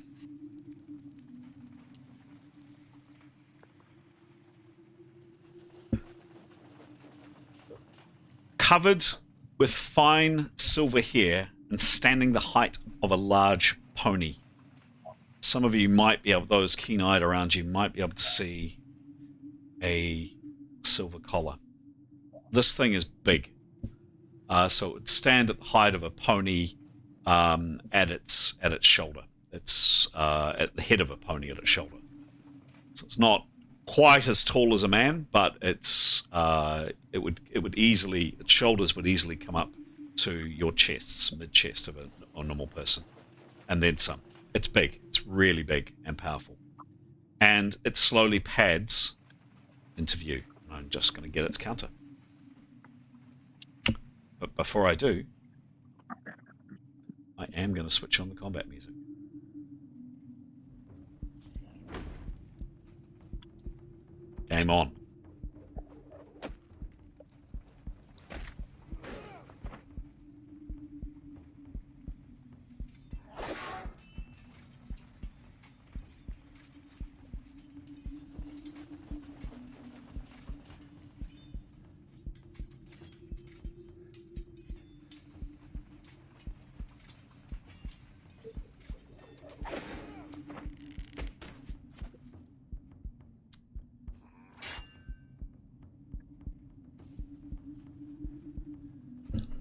Covered with fine silver hair and standing the height of a large pony. Some of you might be able, those keen-eyed around you, might be able to see a silver collar. This thing is big. So it would stand at the height of a pony at its shoulder. It's at the head of a pony at its shoulder. So it's not quite as tall as a man, but its shoulders would easily come up to your chests, mid chest of a normal person, and then some. It's big. It's really big and powerful, and it slowly pads into view. I'm just going to get its counter, but before I do, I am going to switch on the combat music. Game on.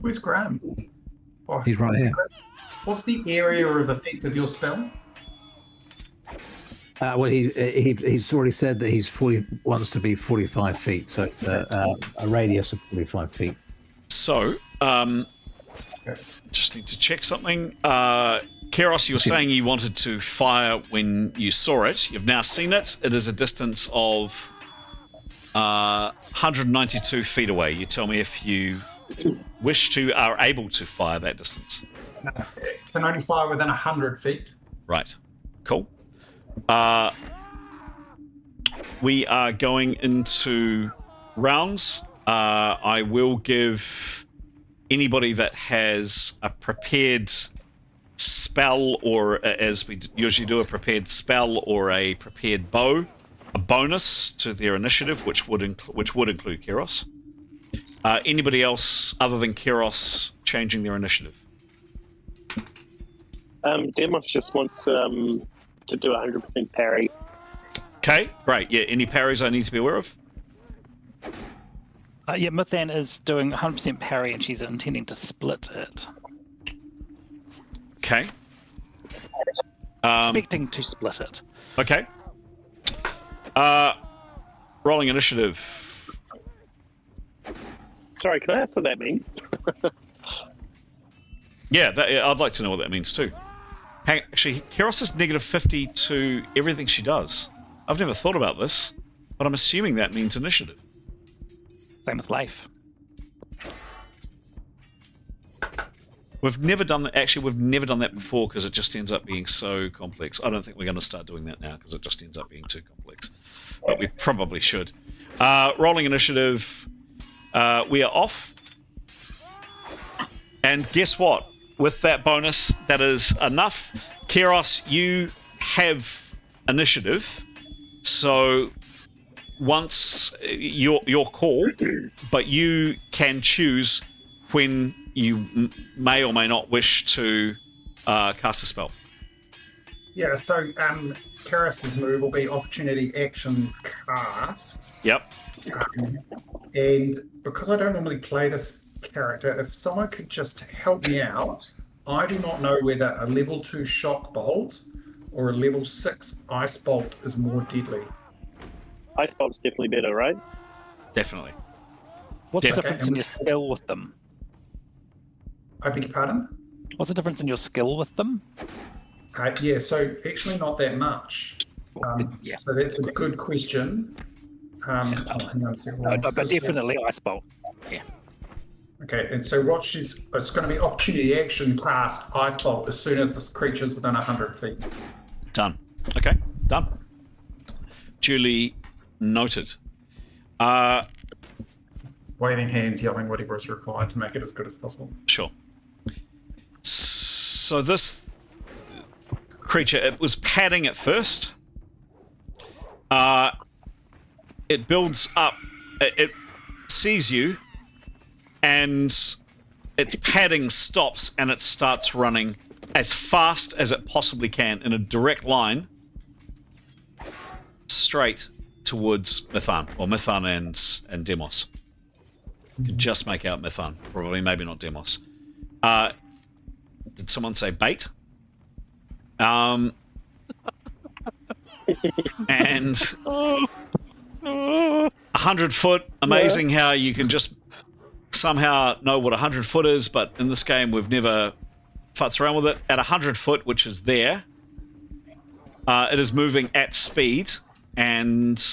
Where's Graham? Oh, He's right here. What's the area of effect of your spell? Well, he's already said that wants to be 45 feet, so it's a radius of 45 feet. So, just need to check something. Keros, you were saying you wanted to fire when you saw it. You've now seen it. It is a distance of 192 feet away. You tell me if you wish to, are able to fire that distance. Can only fire within 100 feet. Right. Cool. We are going into rounds. I will give anybody that has a prepared spell, or as we usually do, a prepared spell or a prepared bow, a bonus to their initiative, which would include Keros. Anybody else other than Keros changing their initiative? Demos just wants to do 100% parry. Okay, great. Yeah, any parries I need to be aware of? Yeah, Mythan is doing 100% parry, and she's intending to split it. Okay. Expecting to split it. Okay. Rolling initiative. Sorry, can I ask what that means? Yeah, I'd like to know what that means too. Actually, Keros is negative 50 to everything she does. I've never thought about this, but I'm assuming that means initiative. Same with life. We've never done that. Actually, we've never done that before because it just ends up being so complex. I don't think we're going to start doing that now because it just ends up being too complex. But we probably should. Rolling initiative. We are off. And guess what? With that bonus, that is enough. Keros, you have initiative. So once your call, but you can choose when you may or may not wish to cast a spell. Yeah, so Keros' move will be opportunity action cast. Yep. And because I don't normally play this character, if someone could just help me out, I do not know whether a level 2 shock bolt or a level 6 ice bolt is more deadly. Ice bolt's definitely better, right? Definitely. What's Yeah. the difference in your skill with them? I beg your pardon? What's the difference in your skill with them? Yeah, so actually not that much. Yeah. So that's a good question. Hang on a second. But definitely ice bolt. Yeah. Okay, and so it's going to be opportunity action cast ice bolt as soon as this creature's within 100 feet. Done. Okay, done. Duly noted. Waving hands, yelling whatever is required to make it as good as possible. Sure. So this creature, it was padding at first. It builds up. It sees you, and its padding stops, and it starts running as fast as it possibly can in a direct line straight towards Mythan and Demos. You can just make out Mythan, probably, maybe not Demos. Did someone say bait? And 100 foot, amazing how you can just somehow know what 100 foot is, but in this game we've never futzed around with it. At 100 foot, which is there, it is moving at speed, and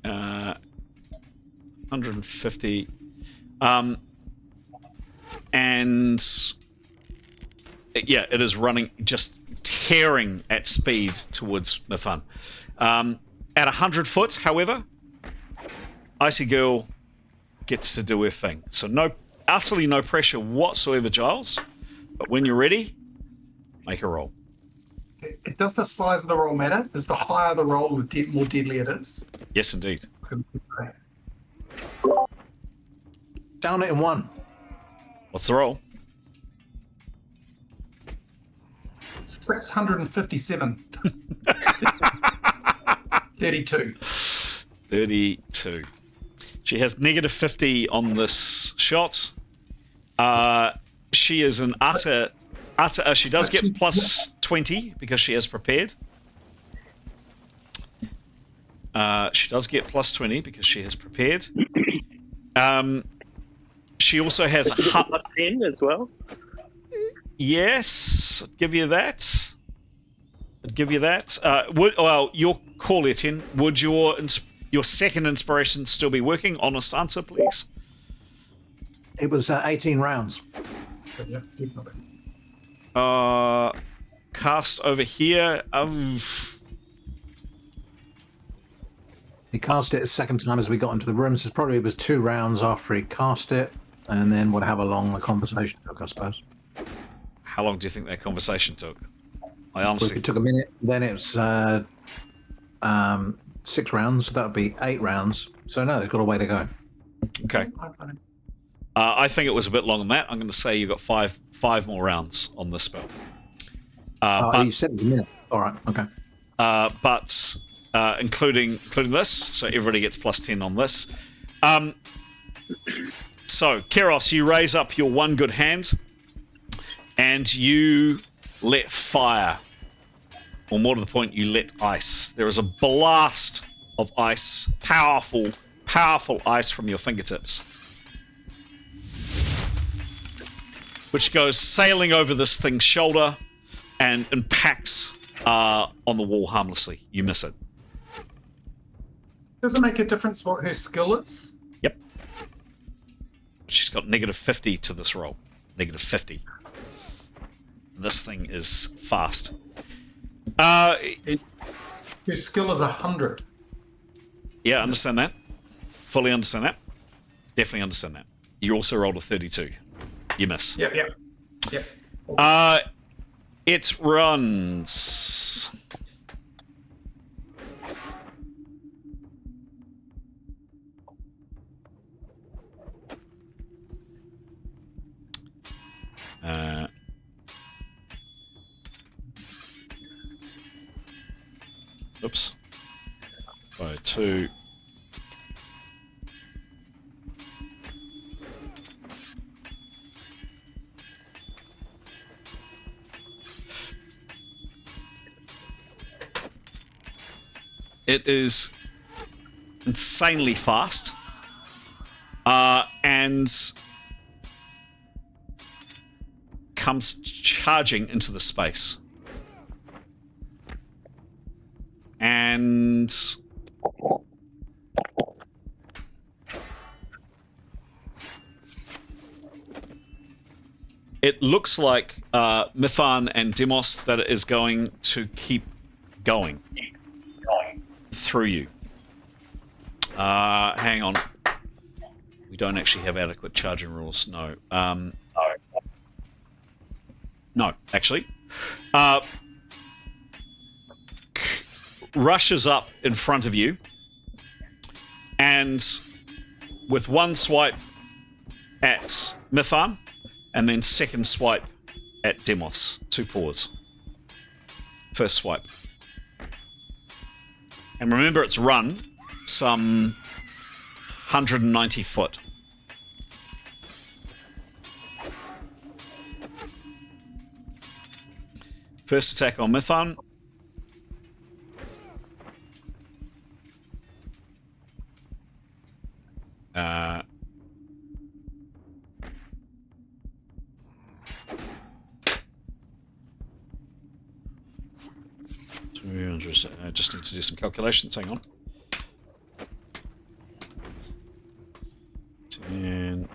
150, and yeah, it is running, just tearing at speed towards Mithun. At 100 foot, however, Icy Girl gets to do her thing. So utterly no pressure whatsoever, Giles. But when you're ready, make a roll. Does the size of the roll matter? Is the higher the roll, the more deadly it is? Yes, indeed. Down it in 1. What's the roll? 657. 32. 32. She has negative 50 on this shot. She is an utter. She does get plus 20 because she has prepared. She does get plus 20 because she has prepared. She also has a plus 10 as well. Yes, I'd give you that. Your call, Etienne. Would your second inspiration still be working? Honest answer, please. It was 18 rounds. Yeah, definitely. Cast over here. He cast it a second time as we got into the room, so probably it was 2 rounds after he cast it, and then would have a long conversation took, I suppose. How long do you think that conversation took? I honestly... It took a minute, then it was 6 rounds, so that would be 8 rounds. So no, they've got a way to go. Okay. I think it was a bit longer than that. I'm going to say you've got five more rounds on this spell. But you said a minute. All right, okay. But including this, so everybody gets plus 10 on this. So, Keros, you raise up your one good hand, and you let fire. Or more to the point, you let ice. There is a blast of ice, powerful ice from your fingertips, which goes sailing over this thing's shoulder and impacts on the wall harmlessly. You miss it. Does it make a difference what her skill is? Yep. She's got negative 50 to this roll. Negative 50. This thing is fast. Her skill is 100. Yeah, understand that. Fully understand that. Definitely understand that. You also rolled a 32. You miss. Yep. It runs. Oops. By 2. It is insanely fast, and comes charging into the space. And it looks like Mithun and Demos that it is going to keep going through you. Hang on. We don't actually have adequate charging rules. No. No, actually. Rushes up in front of you, and with one swipe at Mithun, and then second swipe at Demos. 2 paws. First swipe. And remember, it's run some 190 foot. First attack on Mithun. I just need to do some calculations. Hang on. 10.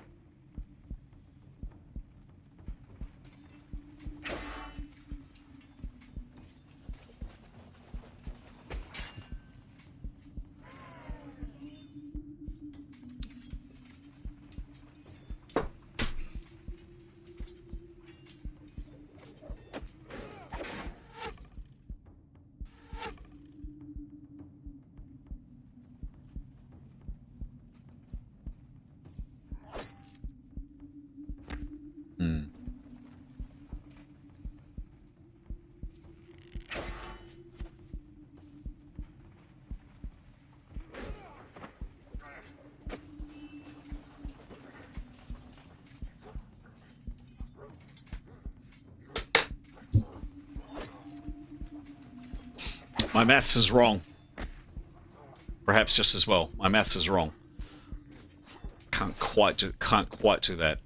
My maths is wrong. Perhaps just as well. My maths is wrong. Can't quite do that.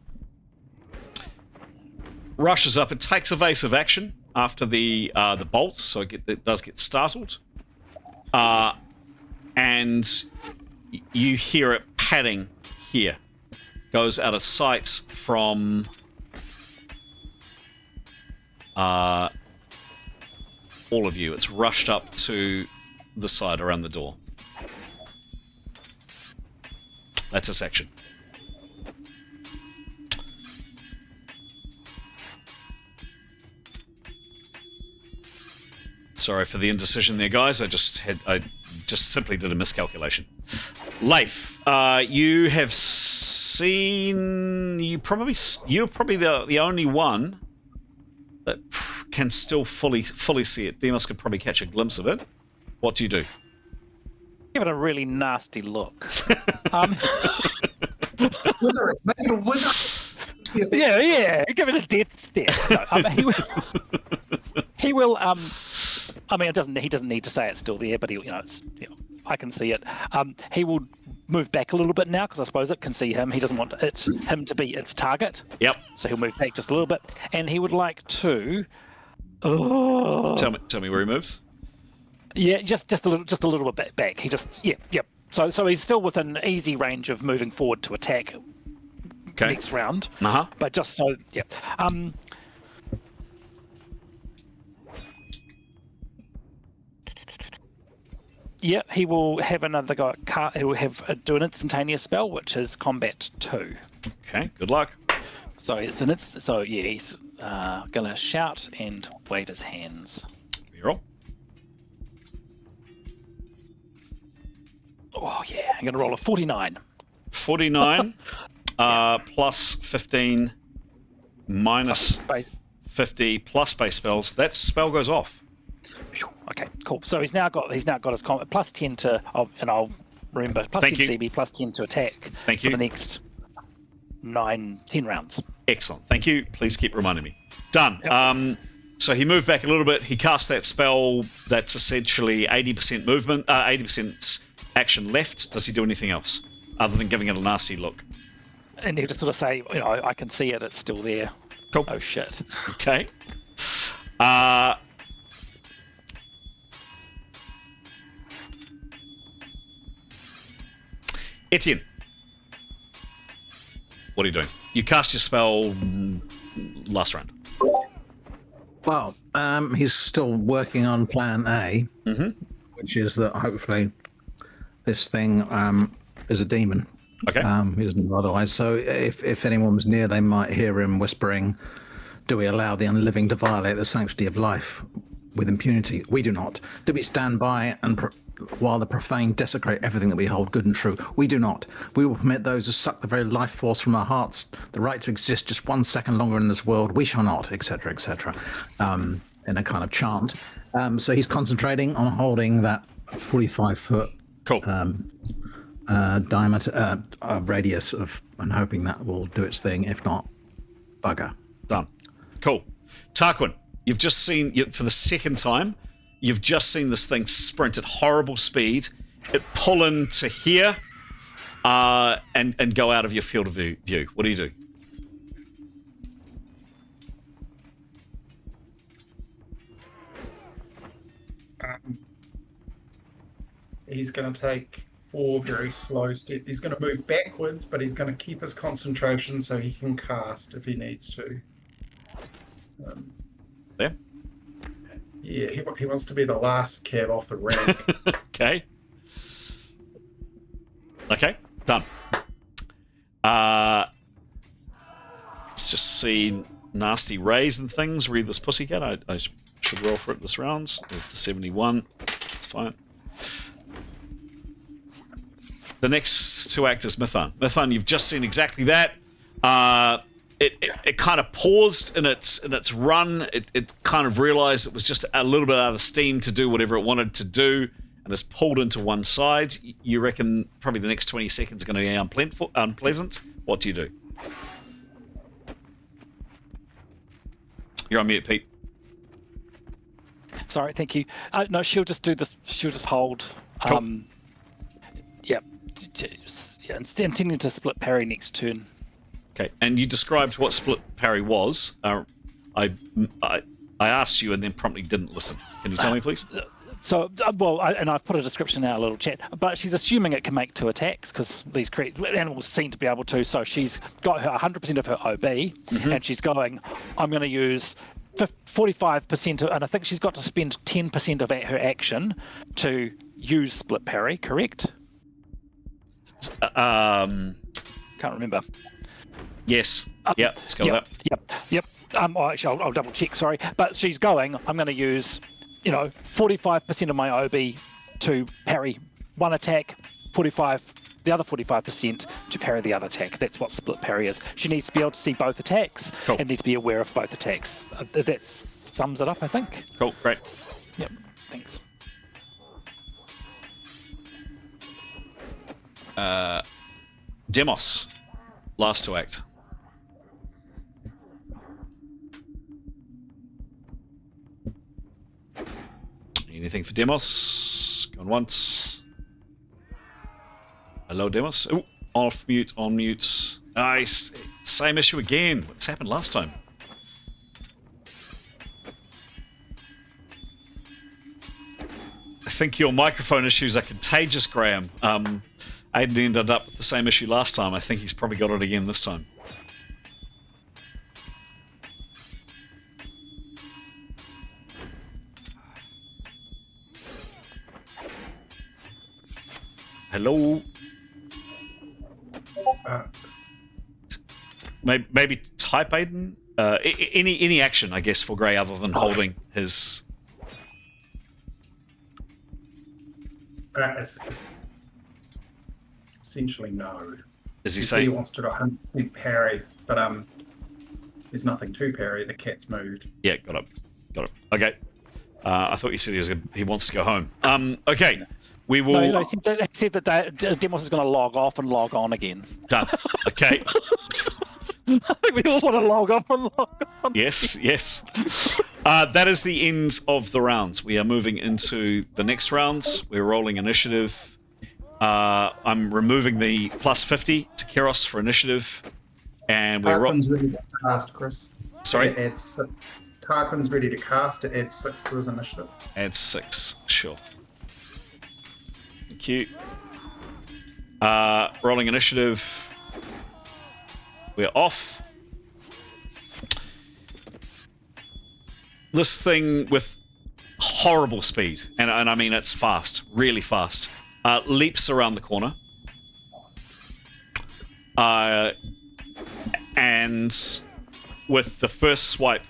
Rushes up. It takes evasive action after the bolts, so it does get startled. And you hear it padding here. Goes out of sight from all of you. It's rushed up to the side around the door. That's its action. Sorry for the indecision there, guys. I just simply did a miscalculation. Leif, you have seen. You're probably the only one that can still fully see it. Demos could probably catch a glimpse of it. What do you do? Give it a really nasty look. Wither it. Make it a wither. Yeah. Give it a death stare. No, he will. I mean, he doesn't need to say it's still there, but he, I can see it. He will move back a little bit now because I suppose it can see him. He doesn't want him to be its target. Yep. So he'll move back just a little bit, and he would like to. Tell me where he moves. Yeah, just a little bit back. He just yep. So he's still within easy range of moving forward to attack next round. But just so Yeah, he will have another guy. He will do an instantaneous spell, which is Combat 2. Okay, good luck. So he's gonna shout and wave his hands. You roll. Oh yeah, I'm gonna roll a 49. 49 plus 15 minus 50 plus base spells. That spell goes off. Okay, cool. So he's now got his combat plus 10 to, and I'll remember, plus 10 to CB, plus 10 to attack for the next 10 rounds. Excellent. Thank you. Please keep reminding me. Done. Yep. So he moved back a little bit. He cast that spell that's essentially 80% movement, 80% action left. Does he do anything else other than giving it a nasty look? And he'll just sort of say, I can see it. It's still there. Cool. Oh, shit. Okay. Etienne, what are you doing? You cast your spell last round. Well, he's still working on Plan A, which is that hopefully this thing is a demon. Okay. He doesn't know otherwise. So if anyone was near, they might hear him whispering, "Do we allow the unliving to violate the sanctity of life with impunity? We do not. Do we stand by and while the profane desecrate everything that we hold good and true? We do not. We will permit those who suck the very life force from our hearts the right to exist just 1 second longer in this world. We shall not," etc., etc. In a kind of chant. So he's concentrating on holding that 45-foot diameter radius of, and hoping that will do its thing. If not, bugger. Done. Cool. Tarquin, you've just seen, for the second time, you've just seen this thing sprint at horrible speed. It pull into here and go out of your field of view. What do you do? he's going to take 4 very slow steps. He's going to move backwards, but he's going to keep his concentration so he can cast if he needs to. There. Yeah, he wants to be the last cab off the rank. Okay. Okay, done. Let's just see nasty rays and things. Read this pussycat. I should roll for it this round. There's the 71. That's fine. The next to act is Mython. Mython, you've just seen exactly that. It kind of paused in its run. It kind of realized it was just a little bit out of steam to do whatever it wanted to do, and it's pulled into one side. You reckon probably the next 20 seconds are going to be unpleasant? What do you do? You're on mute, Pete. Sorry, thank you. No, she'll just do this. She'll just hold. Cool. Yep. Yeah, intending to split parry next turn. Okay, and you described what split parry was. I asked you and then promptly didn't listen. Can you tell me, please? So, and I've put a description in our little chat, but she's assuming it can make 2 attacks because these animals seem to be able to. So she's got her 100% of her OB, and she's going, I'm going to use 45%, and I think she's got to spend 10% of her action to use split parry, correct? Can't remember. Yes. Yep. Let's go with that. Yep. Actually, I'll double check. Sorry, but she's going. I'm going to use, 45% of my OB to parry one attack, the other 45% to parry the other attack. That's what split parry is. She needs to be able to see both attacks and need to be aware of both attacks. That sums it up, I think. Cool. Great. Yep. Thanks. Demos, last to act. Anything for Demos? Going once. Hello, Demos. Oh, off mute, on mute. Nice. Same issue again. What's happened last time? I think your microphone issues are contagious, Graham. Aiden ended up with the same issue last time. I think he's probably got it again this time. Hello? Maybe type Aiden? Any action, I guess, for Grey other than holding his... Essentially, no. Does he You say see he wants to do 100% parry, but there's nothing to parry. The cat's moved. Yeah, got it. Okay. I thought you said he wants to go home. Okay. We will... No, he said that Demos is going to log off and log on again. Done. Okay. I think we all want to log off and log on. Yes. That is the end of the rounds. We are moving into the next rounds. We're rolling initiative. I'm removing the plus 50 to Keros for initiative. And we're... Tarquin's ready to cast, Chris. Sorry? It adds 6. Tarquin's ready to cast. It adds 6 to his initiative. Adds 6. Sure. Thank you. Rolling initiative. We're off. This thing with horrible speed, and I mean it's fast, really fast, leaps around the corner. And with the first swipe,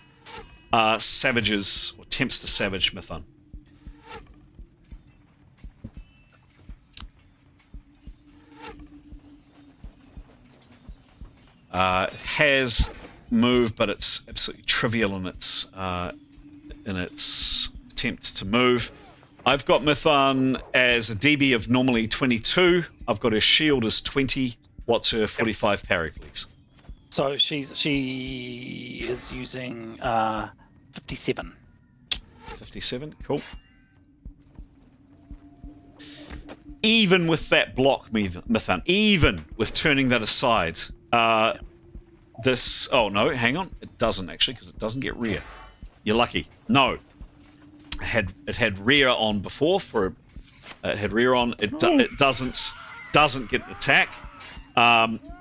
savages, or attempts to savage Mython. It has moved, but it's absolutely trivial in its attempt to move. I've got Mython as a DB of normally 22. I've got her shield as 20. What's her 45 parry, please? So she is using 57. 57, cool. Even with that block, Mython, even with turning that aside, this... Oh, no, hang on. It doesn't, actually, because it doesn't get rear. You're lucky. No. It had rear on before for It had rear on. It doesn't get an attack.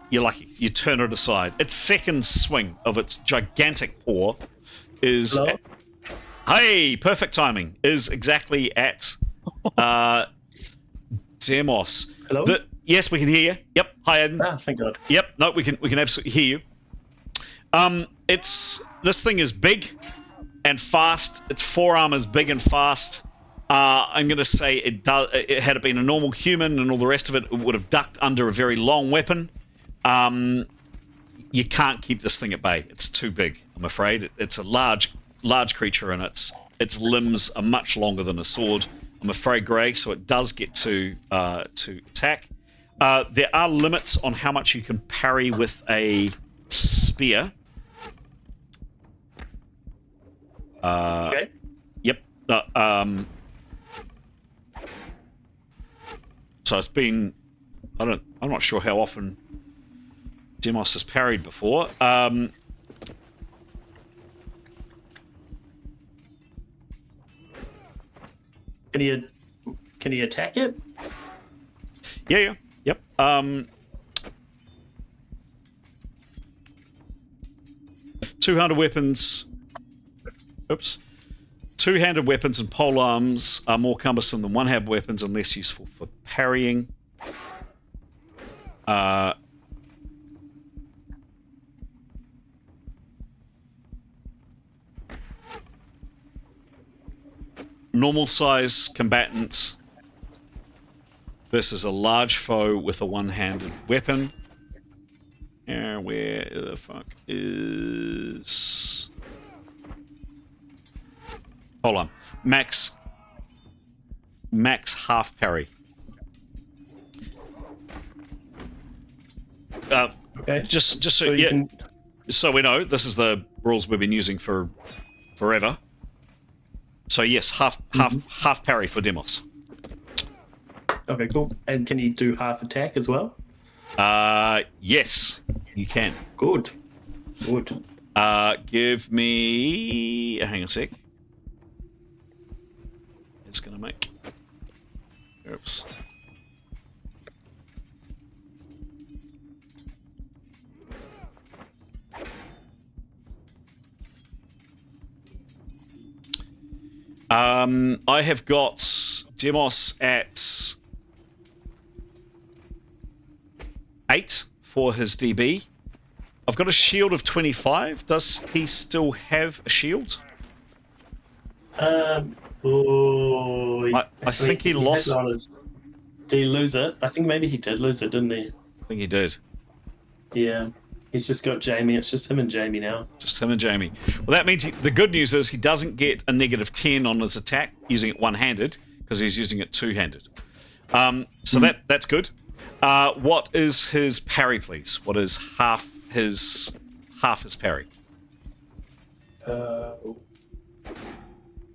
You're lucky. You turn it aside. Its second swing of its gigantic paw is... Hey, perfect timing. Is exactly at Demos. Hello? Yes, we can hear you. Yep. Hi, Eden. Thank God. Yep. No, we can absolutely hear you. This thing is big and fast. Its forearm is big and fast. I'm going to say had it been a normal human and all the rest of it, it would have ducked under a very long weapon. You can't keep this thing at bay. It's too big, I'm afraid. It's a large creature, and its limbs are much longer than a sword, I'm afraid, Grey, so it does get to attack. There are limits on how much you can parry with a spear. Okay. Yep. So it's been... I'm not sure how often Demos has parried before. Can he attack it? Yeah. Yep. Two-handed weapons. Oops. Two-handed weapons and polearms are more cumbersome than one-handed weapons and less useful for parrying. Normal size combatant versus a large foe with a one-handed weapon. Where the fuck is... Hold on. Max half parry. Okay. Just so yeah, so we know, this is the rules we've been using for forever. So yes, half parry for Demos. Okay, cool. And can you do half attack as well? Yes, you can. Good. Give me... Hang on a sec. It's gonna make... Oops. I have got Demos at 8 for his DB. I've got a shield of 25. Does he still have a shield? I think he lost. Did he lose it? I think maybe he did lose it, didn't he? I think he did. Yeah. He's just got Jamie. It's just him and Jamie now. Just him and Jamie. Well, that means the good news is he doesn't get a negative 10 on his attack using it one-handed, because he's using it two-handed. So that's good. What is his parry, please? What is half his parry?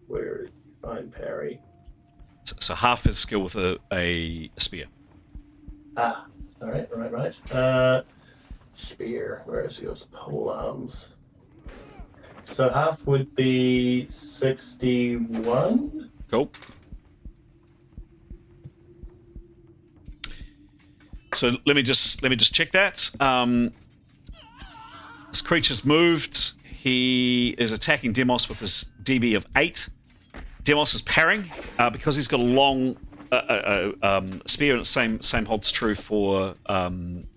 Where did you find parry? So half his skill with a spear. All right. Spear. Where is he? Goes pole arms. So half would be 61. Cool. So let me just check that. This creature's moved. He is attacking Demos with his DB of 8. Demos is parrying because he's got a long spear, and the same holds true for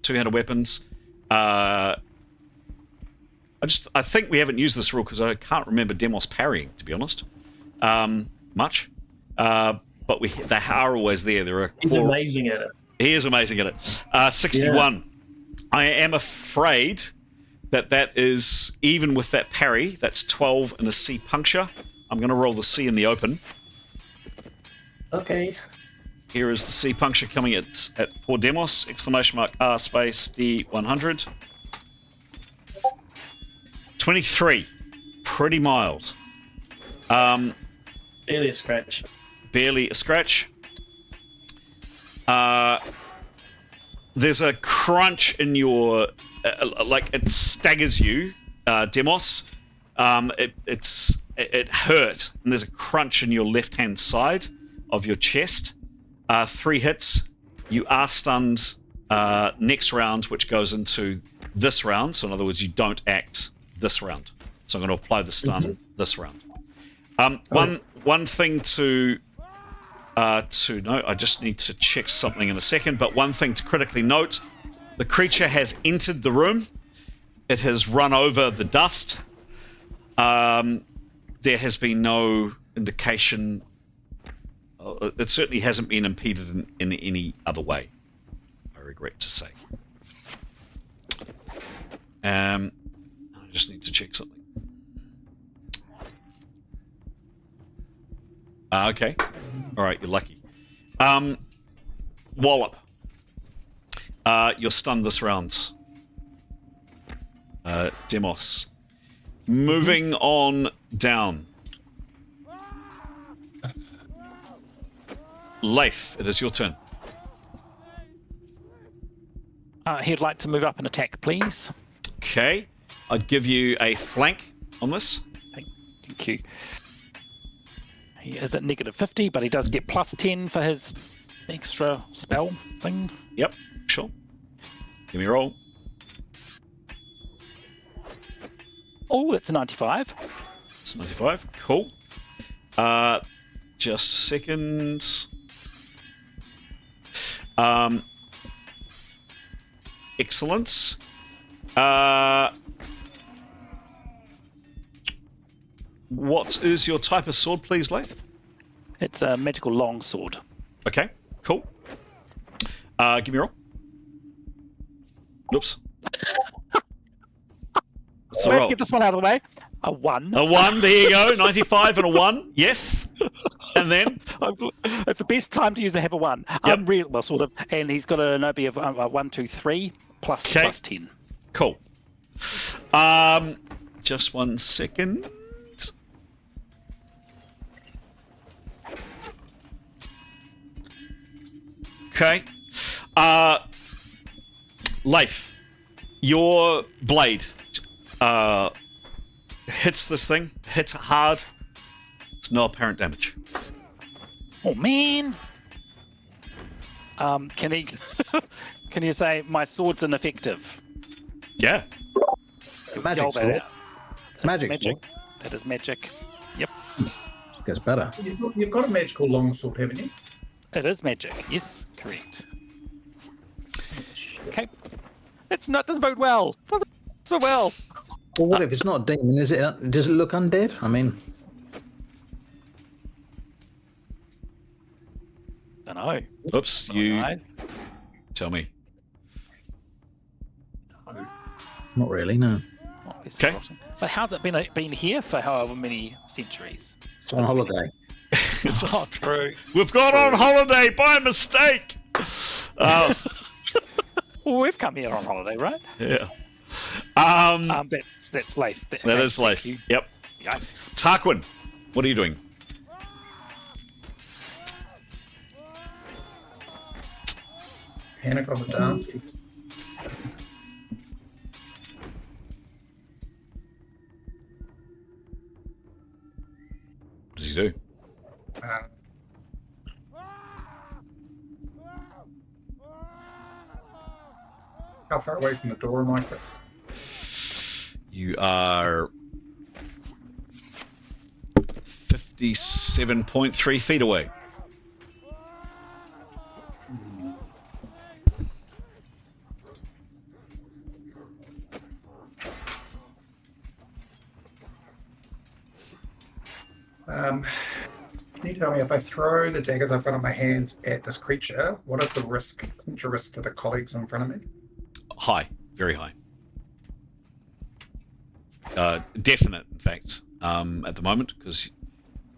two-handed weapons. I think we haven't used this rule because I can't remember Demos parrying, to be honest, much. But they are always there. He's amazing at it. He is amazing at it. 61. Yeah. I am afraid that is, even with that parry, that's 12 and a C puncture. I'm going to roll the C in the open. Okay. Here is the C puncture coming at poor Demos, !R space D100. 23. Pretty mild. Barely a scratch. Barely a scratch. There's a crunch in your... like, it staggers you, Demos. It hurt, and there's a crunch in your left-hand side of your chest. 3 hits. You are stunned next round, which goes into this round. So in other words, you don't act this round. So I'm going to apply the stun this round. One thing to note, I just need to check something in a second, but one thing to critically note, the creature has entered the room. It has run over the dust. There has been no indication. It certainly hasn't been impeded in any other way, I regret to say. I just need to check something. Okay. All right, you're lucky. Wallop. You're stunned this round. Demos. Moving on down. Leif, it is your turn. He'd like to move up and attack, please. Okay. I'd give you a flank on this. Thank you. He is at -50, but he does get +10 for his extra spell thing. Yep, sure. Give me a roll. Oh, it's a 95. It's 95. Cool. Just a second. Excellent. What is your type of sword, please, Leif? It's a magical longsword. Okay, cool. Give me a roll. Oops. What's the roll? Get this one out of the way. A 1. A 1, there you go. 95 and a 1. Yes. And then? It's the best time to use a have a 1. Yep. Well, sort of. And he's got an OB of 1, 2, 3 plus 10. Cool. Just 1 second. Okay. Leif, your blade hits this thing, hits it hard. There's no apparent damage. Oh man! Can he? Can you say my sword's ineffective? Yeah. Magic sword. Magic sword. It is magic. Yep. Gets better. You've got a magical longsword, haven't you? It is magic. Yes, correct. Okay. It's not doesn't bode well. Doesn't so well. Well, what if it's not a demon? Does it look undead? I mean, Don't know. Oops, you Nice. tell me. not really. No. Oh, it's Okay. rotten. But how's it been here for however many centuries? It's on holiday. It's Oh, true. We've gone on holiday by mistake. Well, we've come here on holiday, right? Yeah. That's Leif. That is Leif. You. Yep. Yikes. Tarquin, what are you doing? Panic on the dance. What does he do? How far away from the door am I, Chris? You are 57.3 feet away. Can you tell me if I throw the daggers I've got on my hands at this creature, what is the risk, potential risk to the colleagues in front of me? High, very high. Definite, in fact, at the moment, because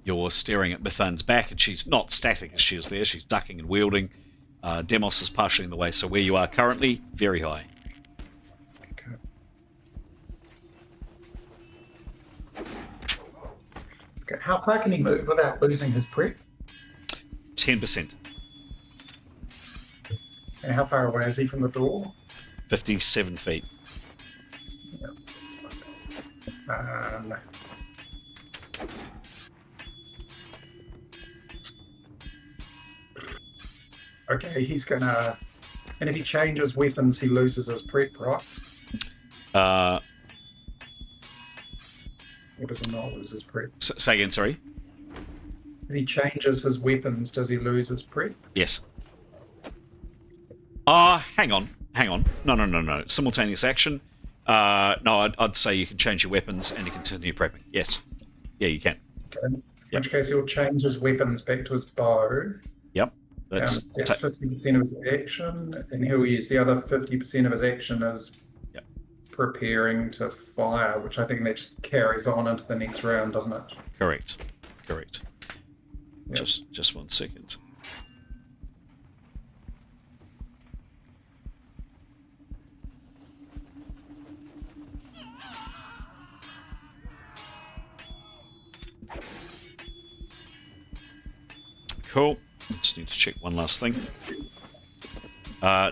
you're staring at Mithan's back, and she's not static as she is there. She's ducking and wielding. Demos is partially in the way, so where you are currently, very high. Okay, how far can he move without losing his prep? 10%. And how far away is he from the door? 57 feet. Okay, he's gonna. And if he changes weapons, he loses his prep, right? Or does he not lose his prep? Say again, sorry. If he changes his weapons, does he lose his prep? Yes. Hang on. No. Simultaneous action. No, I'd say you can change your weapons and you continue prepping. Yes. Yeah, you can. Okay. In which case, he'll change his weapons back to his bow. Yep. That's 50% of his action, and he'll use the other 50% of his action as preparing to fire, which I think that just carries on into the next round, doesn't it? Correct. Yep. Just 1 second. Cool. Just need to check one last thing.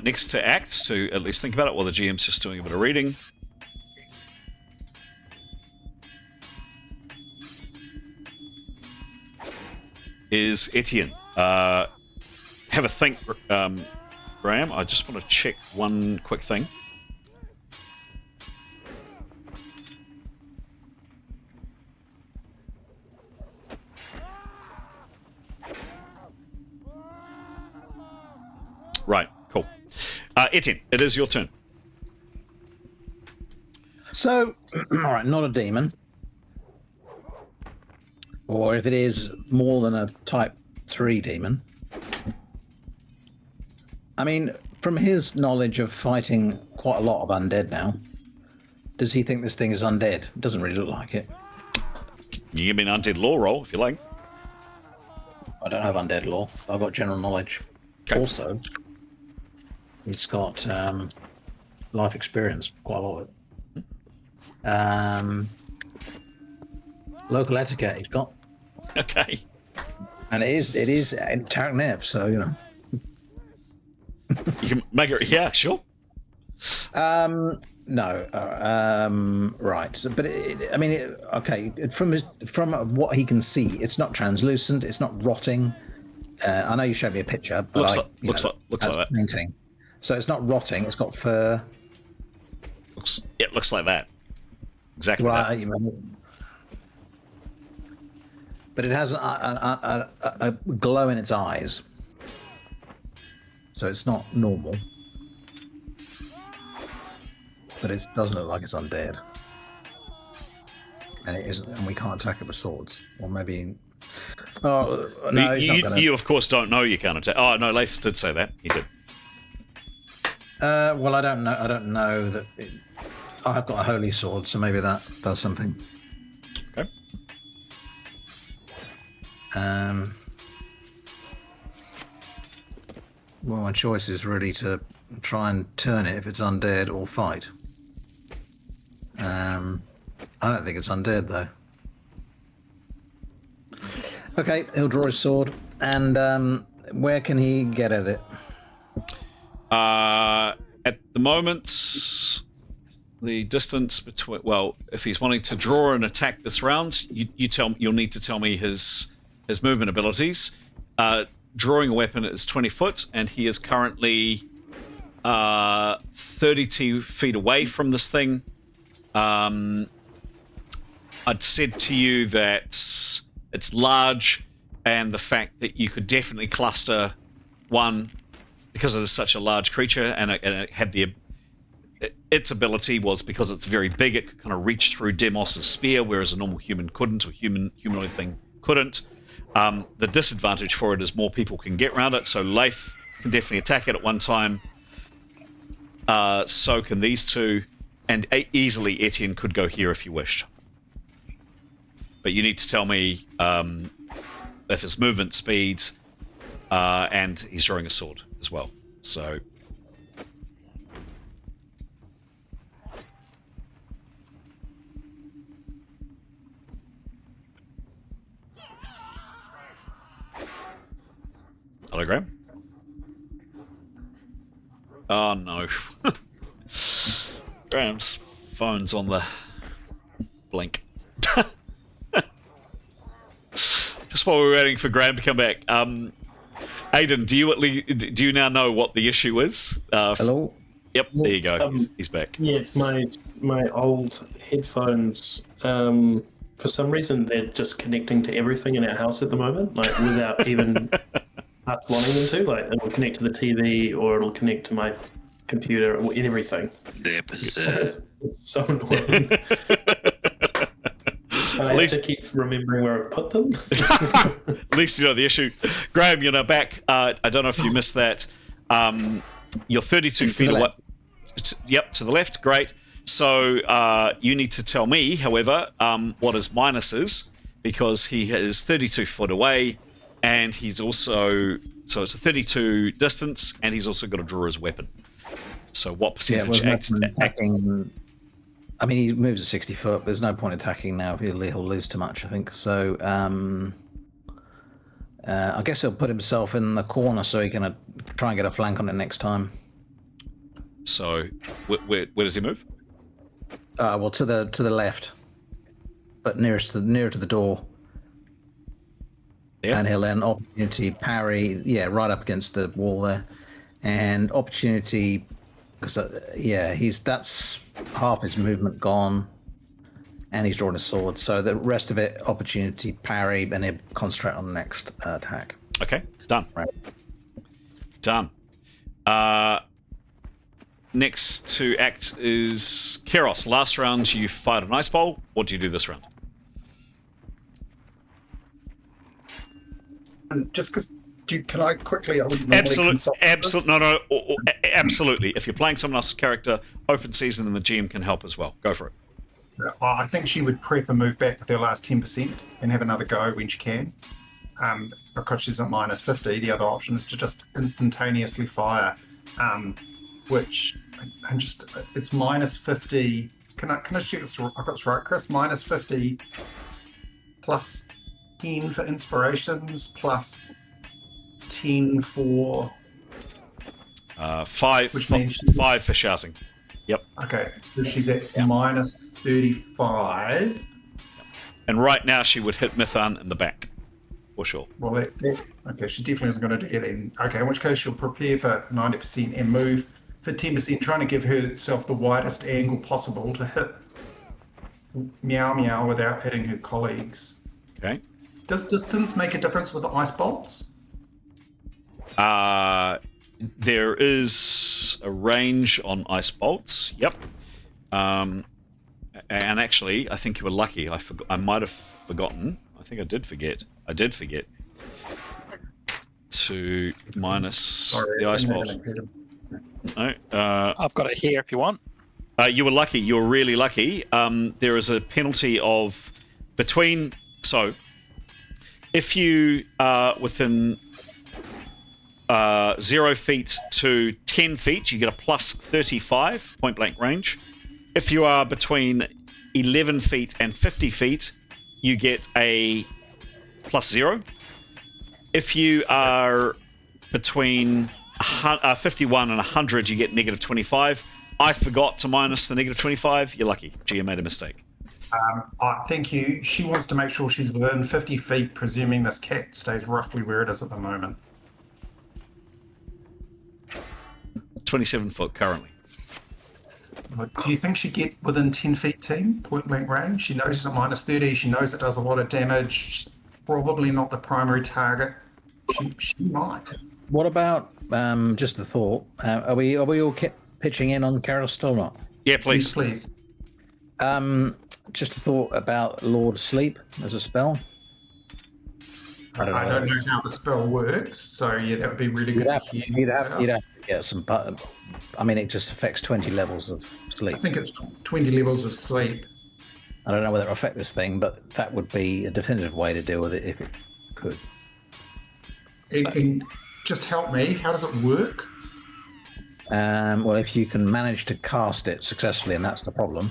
Next to act, to at least think about it while the GM's just doing a bit of reading. Is Etienne. Have a think, Graham. I just want to check one quick thing. Right, cool. Etienne, it is your turn. So, all right, not a demon. Or if it is more than a type 3 demon. I mean, from his knowledge of fighting quite a lot of undead now, does he think this thing is undead? It doesn't really look like it. You give me an undead lore roll if you like. I don't have undead lore. I've got general knowledge. Okay. Also, he's got life experience, quite a lot of it. Local etiquette he's got. Okay. And it is in Tarquin, so you know. You can make it. Yeah, sure. No. Right. So, but okay. From what he can see, it's not translucent. It's not rotting. I know you showed me a picture, but looks like that. Painting. So it's not rotting. It's got fur. It looks like that. Exactly. Right. That. But it has a glow in its eyes. So it's not normal. But it doesn't look like it's undead. And it isn't, and we can't attack it with swords. Or maybe... Oh, no, you of course don't know you can't attack. Oh, no, Leif did say that. He did. Well, I don't know that... I've got a holy sword, so maybe that does something. Okay. Well, my choice is really to try and turn it if it's undead or fight. I don't think it's undead though. Okay, he'll draw his sword, and where can he get at it? At the moment, the distance between, well, if he's wanting to draw and attack this round, you'll need to tell me his movement abilities. Drawing a weapon is 20 foot, and he is currently 32 feet away from this thing. I'd said to you that it's large, and the fact that you could definitely cluster one because it is such a large creature, and it had its ability was because it's very big, it could kind of reach through Demos's spear, whereas a normal human couldn't, or humanoid thing couldn't. The disadvantage for it is more people can get around it, so Leif can definitely attack it at one time. So can these two, and easily Etienne could go here if you wished. But you need to tell me if his movement speed, and he's drawing a sword as well. So... Hello, Graham? Oh no. Graham's phone's on the blink. Just while we're waiting for Graham to come back. Aiden, do you now know what the issue is? Hello? Yep, there you go. He's back. Yeah, it's my old headphones. For some reason, they're just connecting to everything in our house at the moment, like without even us wanting them to. Like, it'll connect to the TV or it'll connect to my computer or everything. They're berserk. It's so annoying. And I have to keep remembering where I put them. At least you know the issue. Graham, you're now back. I don't know if you missed that. You're 32 feet away. Yep, to the left. Great. So you need to tell me, however, what his minus is, because he is 32 foot away, and he's also... So it's a 32 distance, and he's also got to draw his weapon. So what percentage attacking? I mean, he moves at 60 foot, but there's no point attacking now. He'll lose too much, I think. So I guess he'll put himself in the corner so he can try and get a flank on it next time. So where does he move? Well, to the left, but nearer to the door. Yeah. And he'll then opportunity parry, right up against the wall there, and opportunity, because that's half his movement gone, and he's drawing a sword. So the rest of it, opportunity parry, and he'll concentrate on the next attack. Okay, done. Right. Done. Next to act is Keros. Last round you fired an ice bowl. What do you do this round? And just because, can I quickly? I wouldn't normally absolutely. If you're playing someone else's character, open season, and the GM can help as well. Go for it. I think she would prep and move back with her last 10% and have another go when she can. Because she's at minus 50, the other option is to just instantaneously fire, which and just it's minus 50. Can I check this? I've got this right, Chris. Minus 50 plus 10 for inspirations, plus 10 for 5, which means 5 for shouting. Yep. Okay, so she's at minus 35. And right now she would hit Mithan in the back, for sure. Well, okay, she definitely isn't going to get in. Okay, in which case she'll prepare for 90% and move for 10%, trying to give herself the widest angle possible to hit Meow Meow without hitting her colleagues. Okay. Does distance make a difference with the ice bolts? There is a range on ice bolts. Yep. And actually, I think you were lucky. I might have forgotten. I think I did forget. To minus the ice bolt. No. I've got it here if you want. You were lucky. You were really lucky. There is a penalty of between. So, if you are within 0 feet to 10 feet, you get a plus 35 point blank range. If you are between 11 feet and 50 feet, you get a plus 0. If you are between 51 and 100, you get negative 25. I forgot to minus the negative 25. You're lucky. GM made a mistake. I think she wants to make sure she's within 50 feet, presuming this cat stays roughly where it is at the moment. 27 foot currently. Do you think she'd get within 10 feet, team? Point blank range? She knows she's at minus 30. She knows it does a lot of damage. She's probably not the primary target. She might. What about, just a thought, are we all pitching in on Carol still or not? Yeah, please. Please. Just a thought about Lord Sleep as a spell. I don't know how the spell works, so yeah, that would be really good. You'd have to get some. I mean, it just affects 20 levels of sleep. I think it's 20 levels of sleep. I don't know whether it'll affect this thing, but that would be a definitive way to deal with it if it could. And just help me. How does it work? Well, if you can manage to cast it successfully, and that's the problem.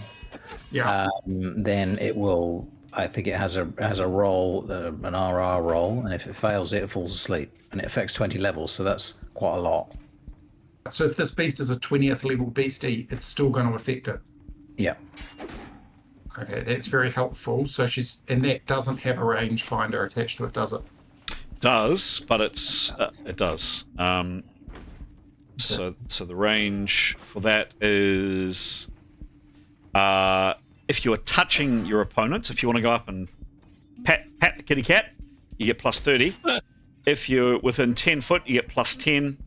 Yeah. Then it will. I think it has a roll, an RR roll, and if it fails it falls asleep, and it affects 20 levels, so that's quite a lot. So if this beast is a 20th level beastie, it's still going to affect it. Yeah. Okay, that's very helpful. So and that doesn't have a rangefinder attached to it, does it? does, but it does. So the range for that is if you are touching your opponent. If you want to go up and pat the kitty cat, you get plus 30. If you're within 10 foot, you get plus 10.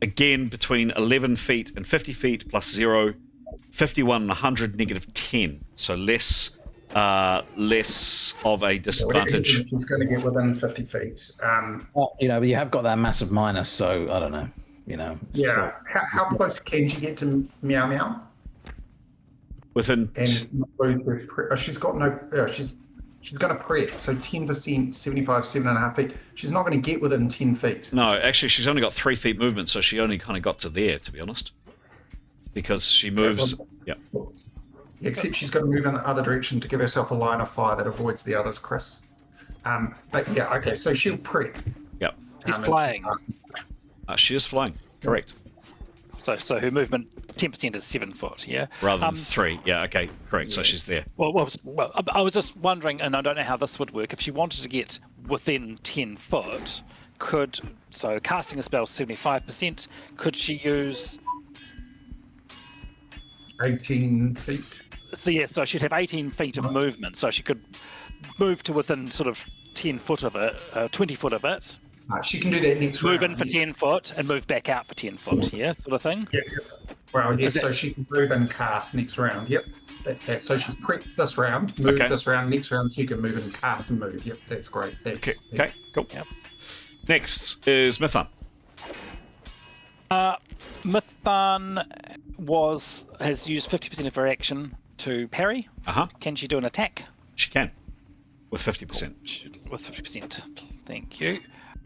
Again, between 11 feet and 50 feet, plus 0. 51 and 100, negative 10. So less of a disadvantage. She's going to get within 50 feet. Well, but you have got that massive minus, so I don't know. Yeah. How close can she get to Meow Meow? Within. And she's got no. She's going to prep, so 10%, 75, 7.5 feet. She's not going to get within 10 feet. No, actually, she's only got 3 feet movement, so she only kind of got to there, to be honest. Because she moves. Yeah. Except she's got to move in the other direction to give herself a line of fire that avoids the others, Chris. But yeah, okay, so she'll prep. Yep. She's flying. She is flying, correct. So her movement 10% is 7 foot, yeah? Rather than 3, yeah, okay, correct, so she's there. Well, I was just wondering, and I don't know how this would work, if she wanted to get within 10 foot, so casting a spell 75%, could she use 18 feet? So yeah, so she'd have 18 feet of movement, so she could move to within sort of 10 foot of it, 20 foot of it. She can do that next move round. in for 10 foot and move back out for 10 foot, yeah, sort of thing? Yeah. Well, yes, so she can move and cast next round, yep. So she's prepped this round, move this round, next round she can move and cast and move, yep, that's great. Okay, cool. Yep. Next is Mithan. Mithan has used 50% of her action to parry. Can she do an attack? She can, with 50%. With 50%, thank you.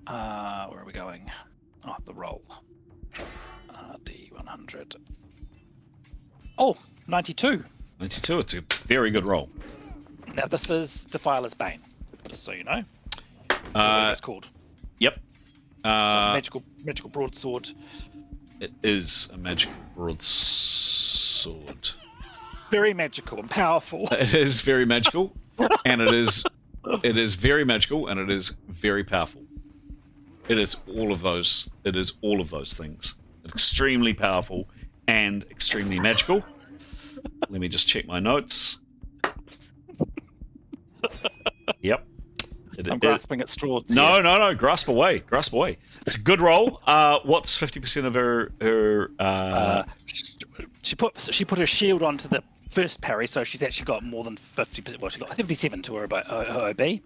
Where are we going? Oh, the roll. D100. Oh, 92. 92, it's a very good roll. Now this is Defiler's Bane, just so you know. What it's called. Yep. It's a magical broadsword. It is a magical broadsword. Very magical and powerful. It is very magical, and it is very magical, and it is very powerful. It is all of those. It is all of those things. It's extremely powerful and extremely magical. Let me just check my notes. Yep. I'm grasping at straws. No. Grasp away. It's a good roll. What's 50% of her? She put her shield onto the first parry, so she's actually got more than 50%. Well, she got 77 to her OB. Okay.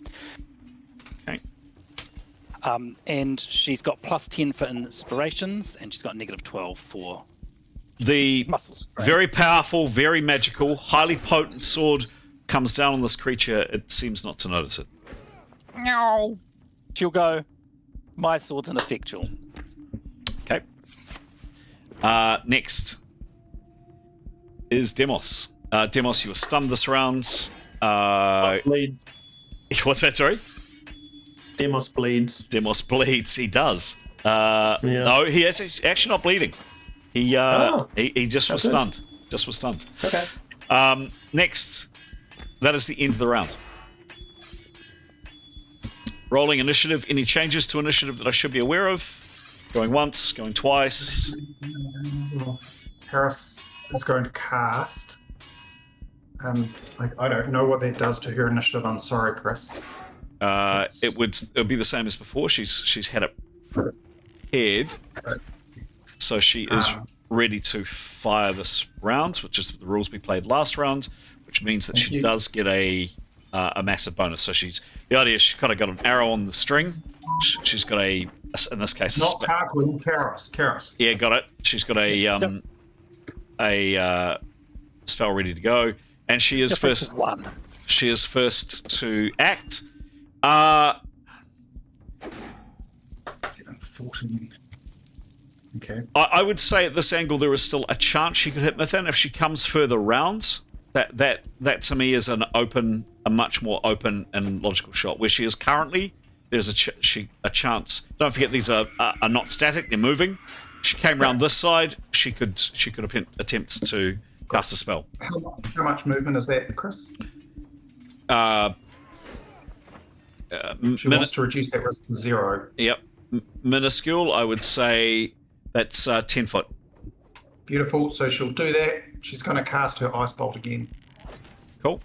And she's got plus 10 for inspirations, and she's got negative 12 for the muscles. Very powerful, very magical, highly potent sword comes down on this creature. It seems not to notice it. No. She'll go, my sword's ineffectual. Okay. Next is Demos. Demos, you were stunned this round. Bleeds. What's that, sorry? Demos bleeds. Demos bleeds, he does. No, he is actually not bleeding. He just was stunned. Just was stunned. Okay. Next, that is the end of the round. Rolling initiative. Any changes to initiative that I should be aware of? Going once, going twice. Harris is going to cast. I don't know what that does to her initiative. I'm sorry, Chris. It would be the same as before. She's had it prepared, so she is ready to fire this round, which is the rules we played last round, which means that she does get a massive bonus. So the idea is she's kind of got an arrow on the string. She's got in this case, not Tarquin, Karis. Yeah, got it. She's got a spell ready to go, and she is first. She is first to act. 14. Okay. I would say at this angle there is still a chance she could hit Mithan if she comes further round. That to me is a much more open and logical shot. Where she is currently, there's a chance. Don't forget these are not static; they're moving. If she came round this side, she could attempt to cast a spell. How much movement is that, Chris? She wants to reduce that risk to 0. Yep. Minuscule, I would say that's 10 foot. Beautiful. So she'll do that. She's going to cast her Ice Bolt again. Cool.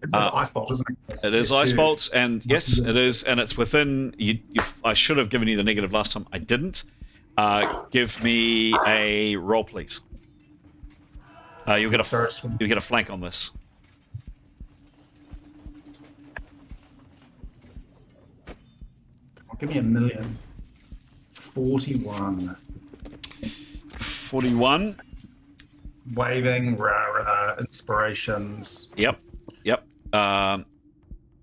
It's Ice Bolt, isn't it? It is Ice Bolts, and yes, it is, and it's within. I should have given you the negative last time. I didn't. Give me a roll, please. You'll get a flank on this. Give me a million. 41. 41. Waving, rah, inspirations. Yep.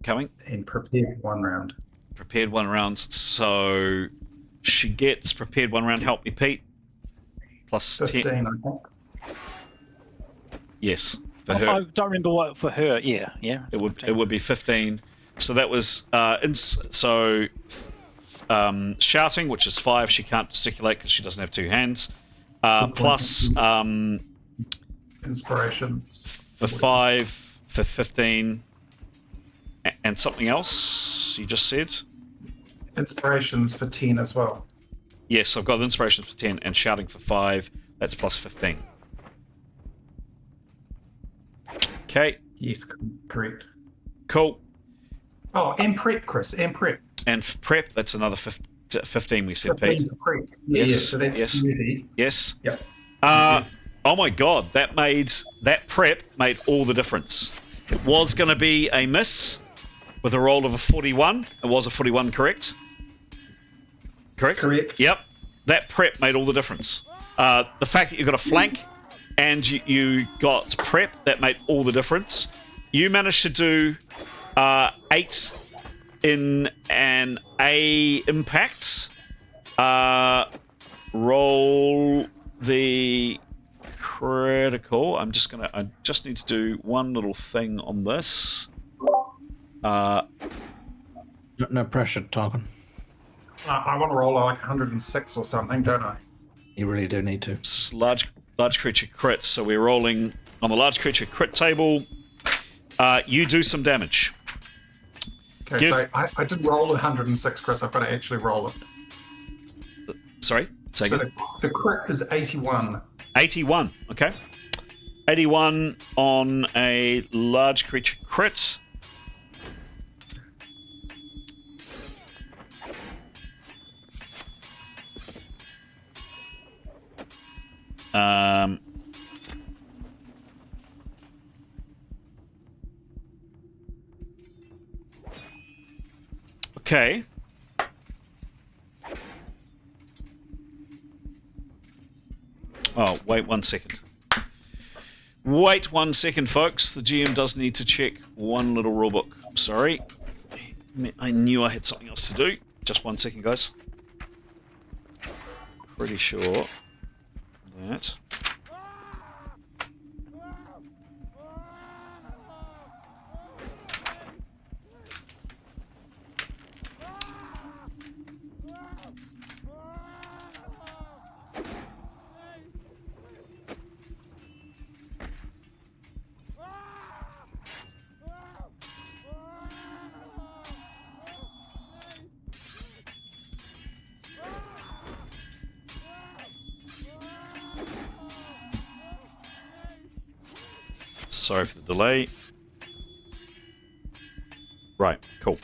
Coming. And prepared 1 round. Prepared 1 round. So she gets prepared 1 round. Help me, Pete. Plus 15, 10. I think. Yes, for her. I don't remember what for her. Yeah. It would be 15. So that was shouting, which is 5. She can't gesticulate because she doesn't have 2 hands. Plus inspirations for 5 for 15, and something else you just said. Inspirations for 10 as well. Yes, I've got inspirations for 10 and shouting for 5. That's plus 15. Okay. Yes, correct. Cool. Oh, and prep, Chris, and prep. And for prep, that's another 15 we said, 15 Pete. for prep. Yes, so that's easy. Yes. Yep. Oh my god, that prep made all the difference. It was going to be a miss with a roll of a 41. It was a 41, correct? Correct. Yep. That prep made all the difference. The fact that you got a flank and you got prep, that made all the difference. You managed to do 8 in an A impact. Roll the critical. I just need to do one little thing on this. No pressure, Tarquin. I want to roll like 106 or something, don't I? You really do need to. It's large creature crits, so we're rolling on the large creature crit table. You do some damage. Okay, so I did roll 106, Chris. I've got to actually roll it. Sorry? Say So again. the crit is 81. 81, okay. 81 on a large creature crit. Okay. Oh, wait 1 second. Wait 1 second, folks. The GM does need to check one little rulebook. I'm sorry. I knew I had something else to do. Just 1 second, guys. Pretty sure that... Sorry for the delay. Right, cool.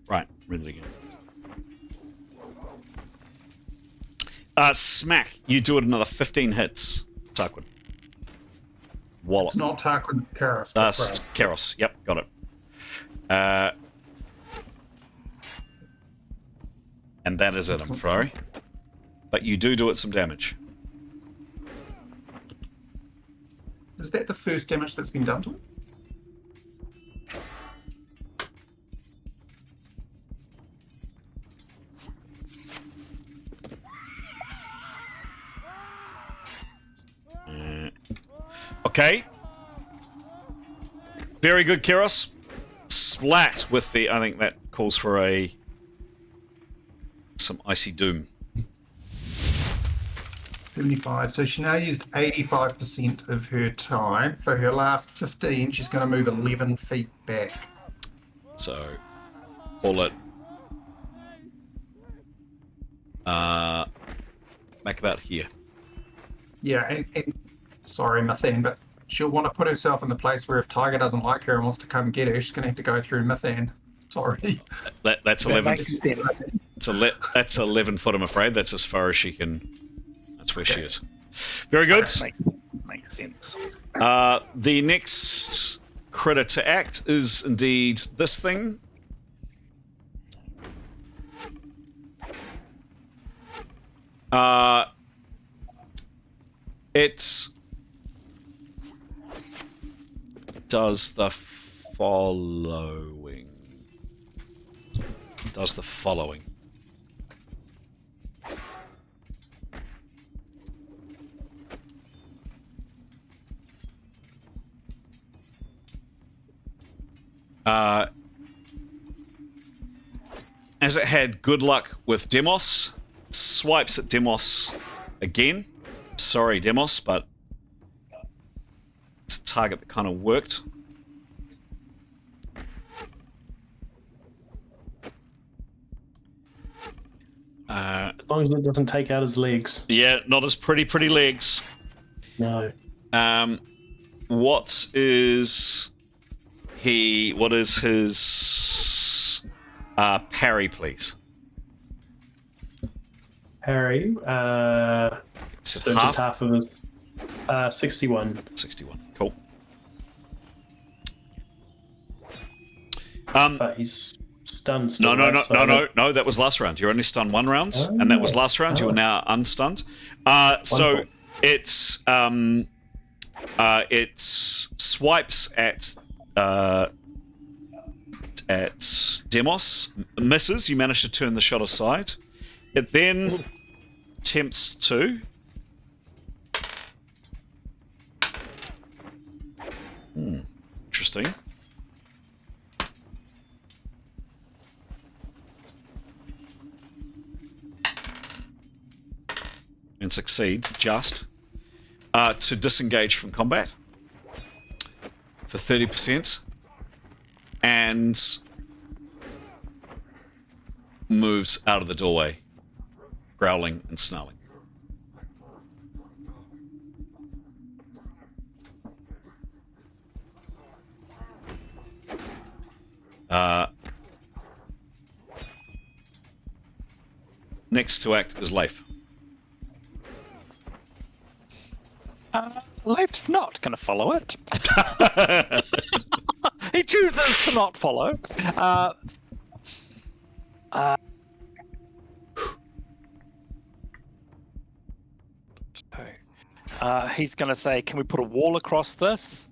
Right, read it again. Smack. You do it another 15 hits, Tarquin. Wallop. It's not Tarquin, Karos. Karos. Yep, got it. And that is it, I'm sorry. But you do it some damage. Is that the first damage that's been done to it? Okay. Very good, Keros. Splat with the... I think that calls for some icy doom. 75. So she now used 85% of her time. For her last 15, she's going to move 11 feet back. So, call it... back about here. Yeah, and sorry, Mithan, but she'll want to put herself in the place where if Tiger doesn't like her and wants to come get her, she's going to have to go through Mithan. Sorry. That's That 11. makes sense. That's 11 foot, I'm afraid. That's as far as she can... That's where she is. Very good. Makes sense. The next critter to act is indeed this thing. It does the following. As it had good luck with Demos, it swipes at Demos again. Sorry, Demos, but it's a target that kind of worked. As long as it doesn't take out his legs. Yeah, not his pretty legs. No. What is his parry, please? Parry, so half? just half of his 61. 61. Cool. But he's stunned still. No. right? No. That was last round. You're only stunned one round, and that was last round. You are now unstunned. So it swipes at Demos, misses. You manage to turn the shot aside. It then attempts to. Interesting. And succeeds just to disengage from combat for 30% and moves out of the doorway, growling and snarling. Next to act is Leif. Leif's not going to follow it. He chooses to not follow. He's going to say, can we put a wall across this?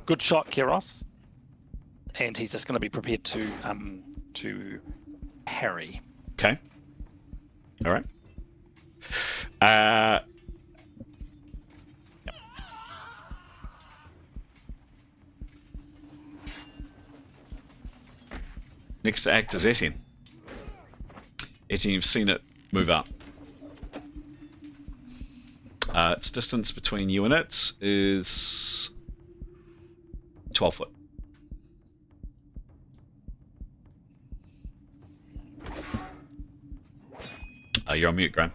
Good shot, Keros. And he's just going to be prepared to parry. Okay. All right. Yep. Next to act is Etienne. Etienne, you've seen it move up. Its distance between you and it is 12 foot. You're on mute, Graham.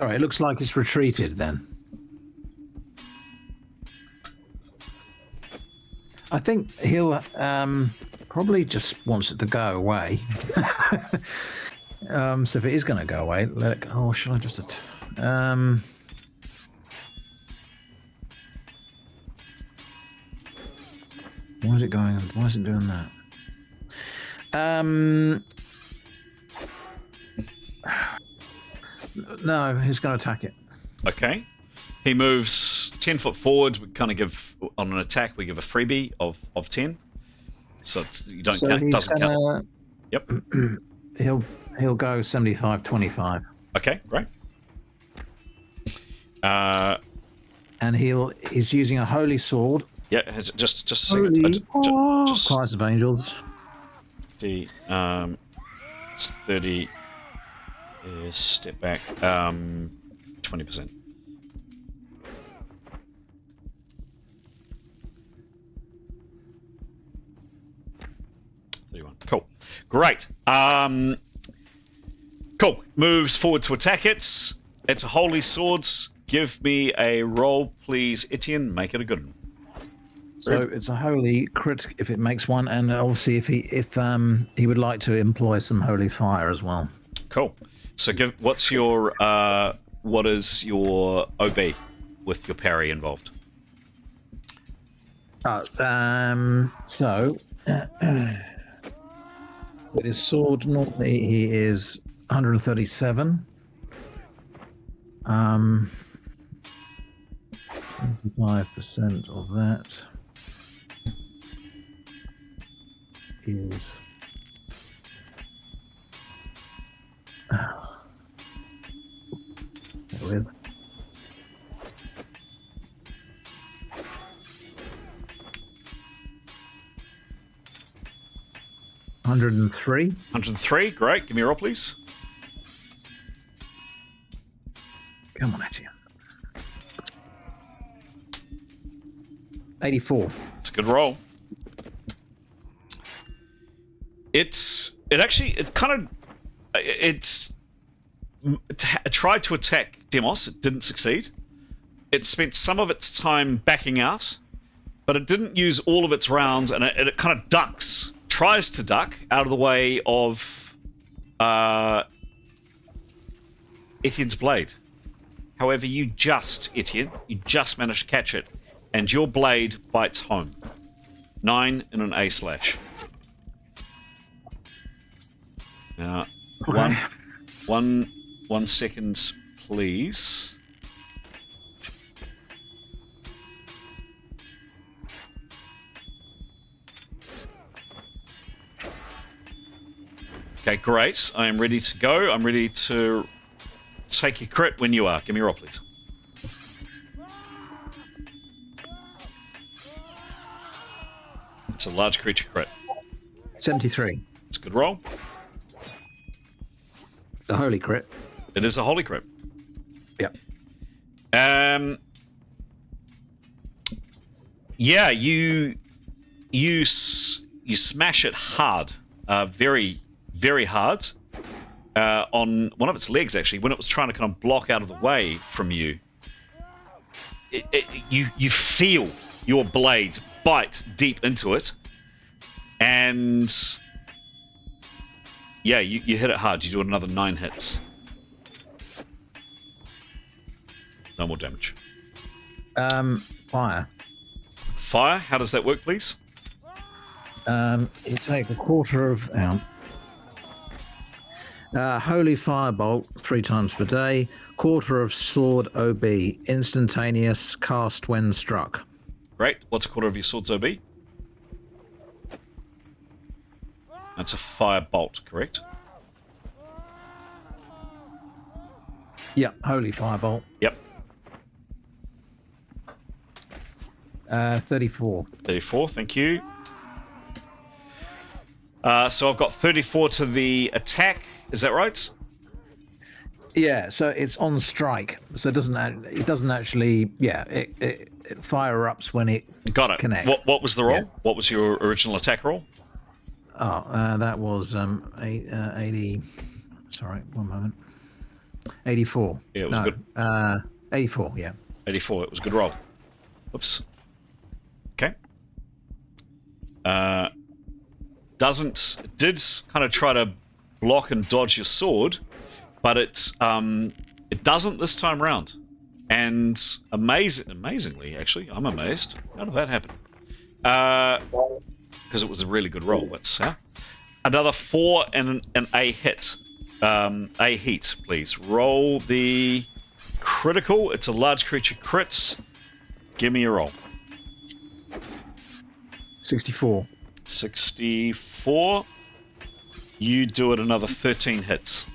All right, it looks like it's retreated then. I think he'll probably just wants it to go away. So if it is going to go away, let it go. Oh, should I just... Why is it going? Why is it doing that? No, he's going to attack it. Okay. He moves 10 foot forward. We kind of give, on an attack, we give a freebie of 10. So it's, you don't count, doesn't count. Yep. He'll go 75-25. Okay, great. And he's using a holy sword. Yeah, just a second. Christ of angels. It's 30. Step back. 20%. Cool. Great. Cool. Moves forward to attack it. It's a holy sword. Give me a roll, please, Etienne. Make it a good one. So it's a holy crit if it makes one, and obviously if he would like to employ some holy fire as well. Cool. So what is your OB with your parry involved? With his sword, normally he is 137. 25% of that is with 103. 103. Great. Give me a roll, please. Come on, Etienne. 84. It's a good roll. It tried to attack Demos. It didn't succeed. It spent some of its time backing out, but it didn't use all of its rounds, and it kind of tries to duck out of the way of Etienne's blade. However, Etienne, you just managed to catch it, and your blade bites home. 9 in an A slash. Now, Okay. one second, please. Okay, great. I am ready to go. I'm ready to take your crit when you are. Give me a roll, please. It's a large creature crit. 73. It's a good roll. The holy crit. It is a holy crit. Yep. Yeah, you smash it hard, very, very hard, on one of its legs. Actually, when it was trying to kind of block out of the way from you, you feel your blade bite deep into it, and yeah, you hit it hard. You do another 9 hits. No more damage. Fire. Fire? How does that work, please? You take a quarter of holy firebolt 3 times per day. Quarter of sword OB. Instantaneous cast when struck. Great. What's a quarter of your sword's OB? That's a firebolt, correct? Yep. Holy firebolt. Yep. 34. 34, thank you. So I've got 34 to the attack. Is that right? Yeah. So it's on strike. So it doesn't actually. Yeah. It fire ups when it Got it. connects. What was the roll? Yeah. What was your original attack roll? Oh, that was 80. Sorry, one moment. 84. Yeah, it was good. 84. Yeah. 84. It was a good roll. Whoops. Okay. It did kind of try to block and dodge your sword, but it doesn't this time round. And amazingly, actually, I'm amazed. How did that happen? Because it was a really good roll. That's another 4 and an A hit. A heat, please. Roll the critical. It's a large creature crits. Give me a roll. 64. 64. You do it another 13 hits.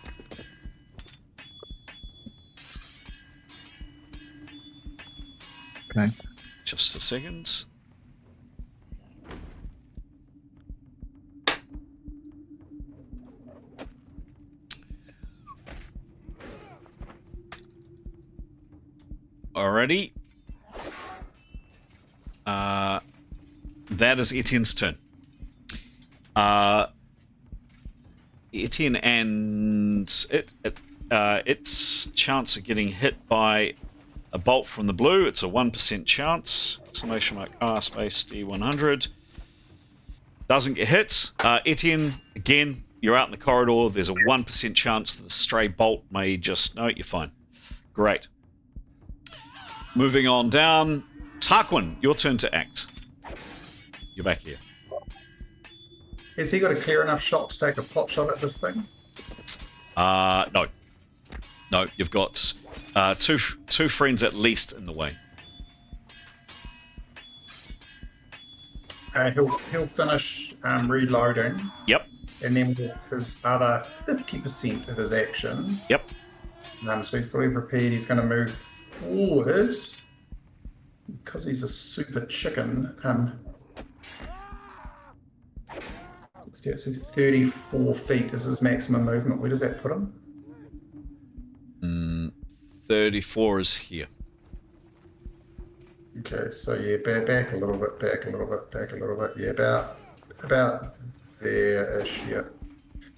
Okay. Just a second. Alrighty. That is Etienne's turn. Etienne and its chance of getting hit by a bolt from the blue. It's a 1% chance. Exclamation mark R space D100. Doesn't get hit. Etienne, again, you're out in the corridor. There's a 1% chance that the stray bolt may just... No, you're fine. Great. Moving on down. Tarquin, your turn to act. You're back here. Has he got a clear enough shot to take a pot shot at this thing? No. No, you've got two friends at least in the way. He'll finish reloading. Yep. And then with his other 50% of his action. Yep. So he's fully prepared. He's going to move forward because he's a super chicken. So 34 feet is his maximum movement. Where does that put him? 34 is here. Okay, so yeah, back a little bit, back a little bit, back a little bit. Yeah, about there-ish, yeah.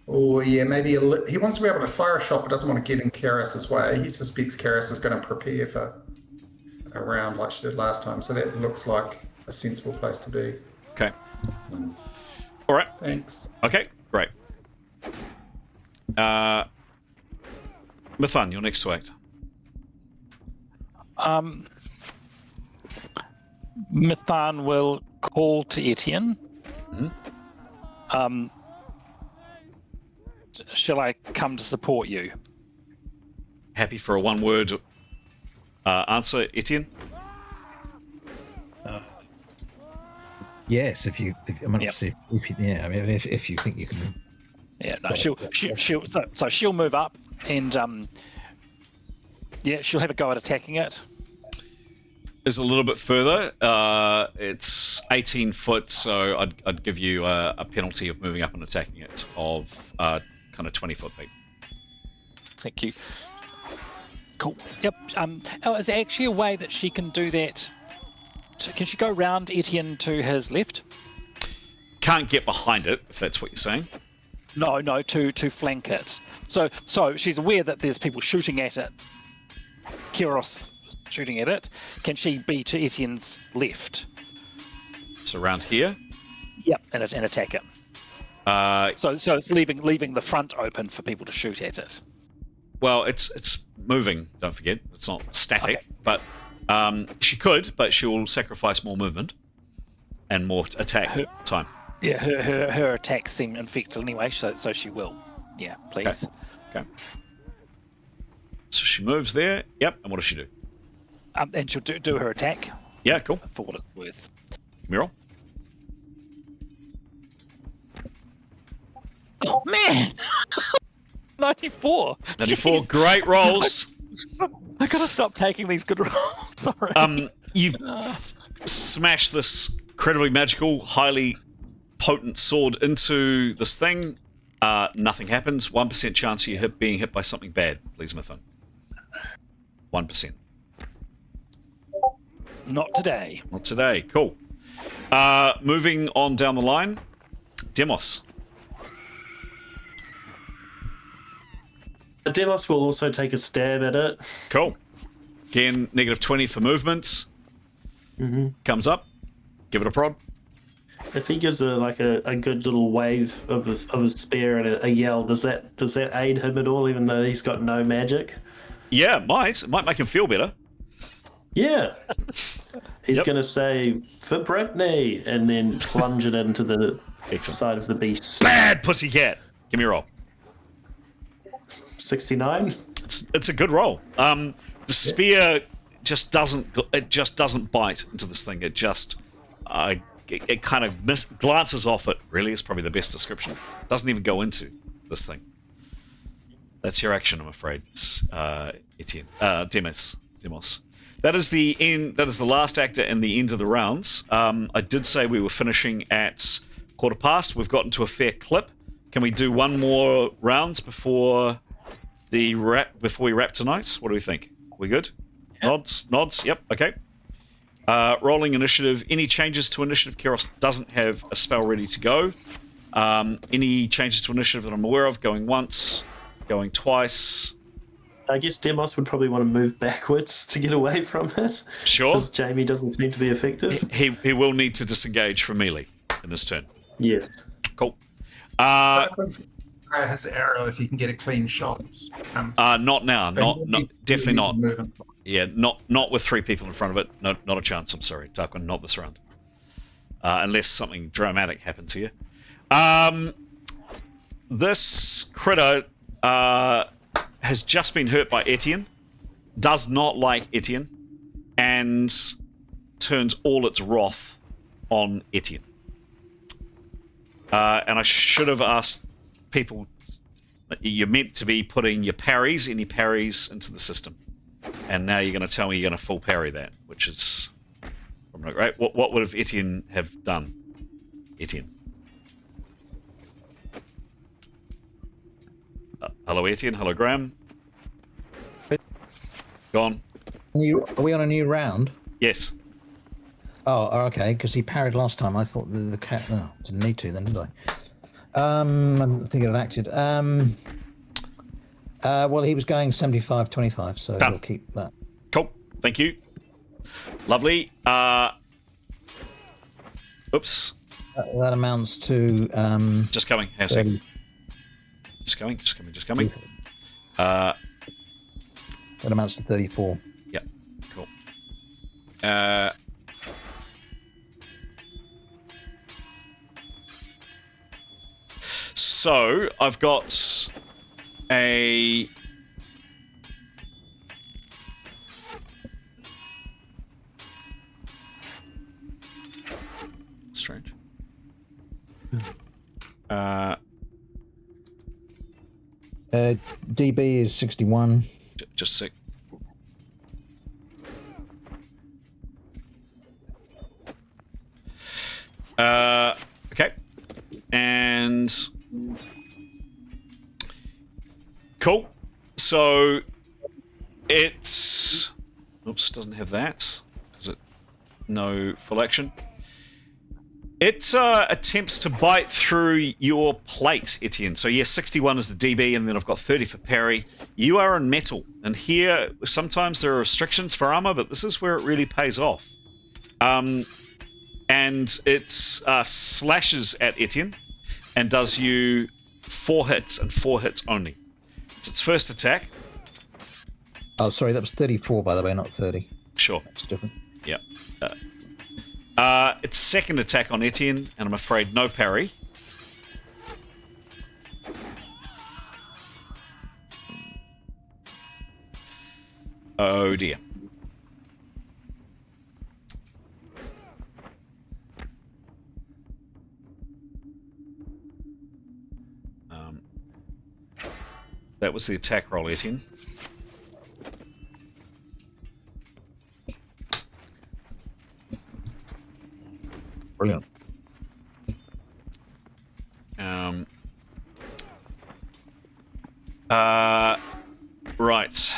Or yeah, maybe he wants to be able to fire a shot, but doesn't want to get in Karis's way. He suspects Karis is going to prepare for a round like she did last time, so that looks like a sensible place to be. Okay. All right. Thanks. Okay, great. Mithan, you're next to act. Mithan will call to Etienne. Mm-hmm. Shall I come to support you? Happy for a one-word answer, Etienne? Yes, if you think you can. Yeah, no, she'll move up and she'll have a go at attacking it. Is a little bit further. It's 18 foot, so I'd give you a penalty of moving up and attacking it of kind of 20 foot feet. Thank you. Cool. Yep. Is there actually a way that she can do that? Can she go round Etienne to his left? Can't get behind it, if that's what you're saying. No, to flank it. So she's aware that there's people shooting at it. Kiros shooting at it. Can she be to Etienne's left? It's around here. Yep, and attack it. So it's leaving the front open for people to shoot at it. Well, it's moving. Don't forget, it's not static. Okay. But she could, but she'll sacrifice more movement and more attack time. Yeah, her attacks seem infected anyway, so she will. Yeah, please. Okay. So she moves there. Yep. And what does she do? And she'll do her attack. Yeah, cool. For what it's worth. Mural. Oh man! 94. 94. Jeez. Great rolls. I gotta stop taking these good rolls. Sorry. You smash this incredibly magical, highly potent sword into this thing. Nothing happens. 1% chance of you being hit by something bad. Please, Mithan. 1%. Not today. Not today. Cool. Moving on down the line. Demos. Demos will also take a stab at it. Cool. Again, negative 20 for movement. Mm-hmm. Comes up. Give it a prod. If he gives a good little wave of his spear and a yell, does that aid him at all, even though he's got no magic? Yeah, it might. It might make him feel better. Yeah. He's going to say, "For Brittany," and then plunge it into the side of the beast. Bad pussycat. Give me a roll. 69. It's a good roll. The spear just doesn't bite into this thing. It just it kind of glances off it. Really, is probably the best description. Doesn't even go into this thing. That's your action, I'm afraid, Etienne. Demos. That is the end. That is the last actor and the end of the rounds. I did say we were finishing at 1:15. We've gotten to a fair clip. Can we do one more rounds before we wrap tonight? What do we think? We good? Yep. Nods. Yep. Okay. Rolling initiative. Any changes to initiative? Keros doesn't have a spell ready to go. Any changes to initiative that I'm aware of? Going once, going twice. I guess Demos would probably want to move backwards to get away from it. Sure. Since Jamie doesn't seem to be effective. He will need to disengage from melee in this turn. Yes. Cool. Has the arrow if you can get a clean shot. Not now. Definitely not. Yeah, not with 3 people in front of it. No, not a chance. I'm sorry, Tarquin, not this round. Unless something dramatic happens here. This critter has just been hurt by Etienne. Does not like Etienne, and turns all its wrath on Etienne. And I should have asked people, you're meant to be putting your parries, any parries, into the system. And now you're going to tell me you're going to full parry that, which is not great. What would have Etienne have done? Etienne. Hello, Etienne. Hello, Graham. Gone. Are we on a new round? Yes. Oh, okay, because he parried last time. I thought the cat... No, didn't need to then, did I? I think it acted. Well, he was going 75-25, so Done. we'll keep that. Cool. Thank you. Lovely. Oops. That amounts to... Just coming. Hang on a second. Just coming. That amounts to 34. Yeah. Cool. So I've got a strange. DB is 61. Just a sec. Okay. And cool. So it's doesn't have that. Does it? No full action. It attempts to bite through your plate, Etienne. So yes, 61 is the DB, and then I've got 30 for parry. You are in metal, and here sometimes there are restrictions for armor, but this is where it really pays off. And it slashes at Etienne and does you 4 hits, and 4 hits only. It's its first attack. Oh, sorry, that was 34, by the way, not 30. Sure. It's different. Yeah. Its second attack on Etienne, and I'm afraid no parry. Oh dear. That was the attack roll, Etienne. Brilliant. Right.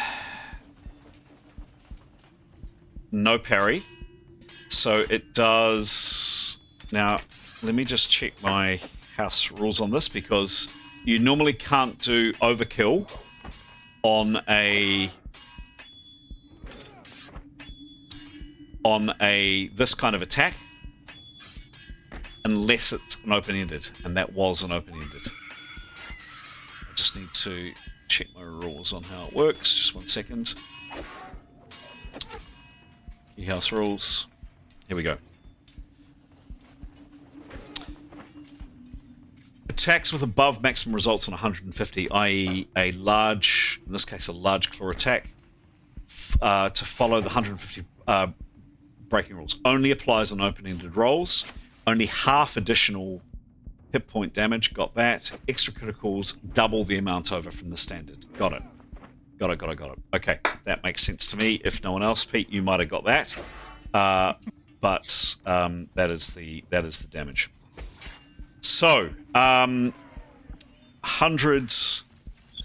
No parry. So it does... Now, let me just check my house rules on this, because you normally can't do overkill on this kind of attack unless it's an open-ended, and that was an open-ended. I just need to check my rules on how it works. Just 1 second. Key house rules. Here we go. Attacks with above maximum results on 150, i.e. a large, in this case a large claw attack, to follow the 150 breaking rules. Only applies on open-ended rolls. Only half additional hit point damage. Got that. Extra criticals double the amount over from the standard. Got it. Got it. Okay, that makes sense to me. If no one else, Pete, you might have got that. But that is the damage. So, hundreds.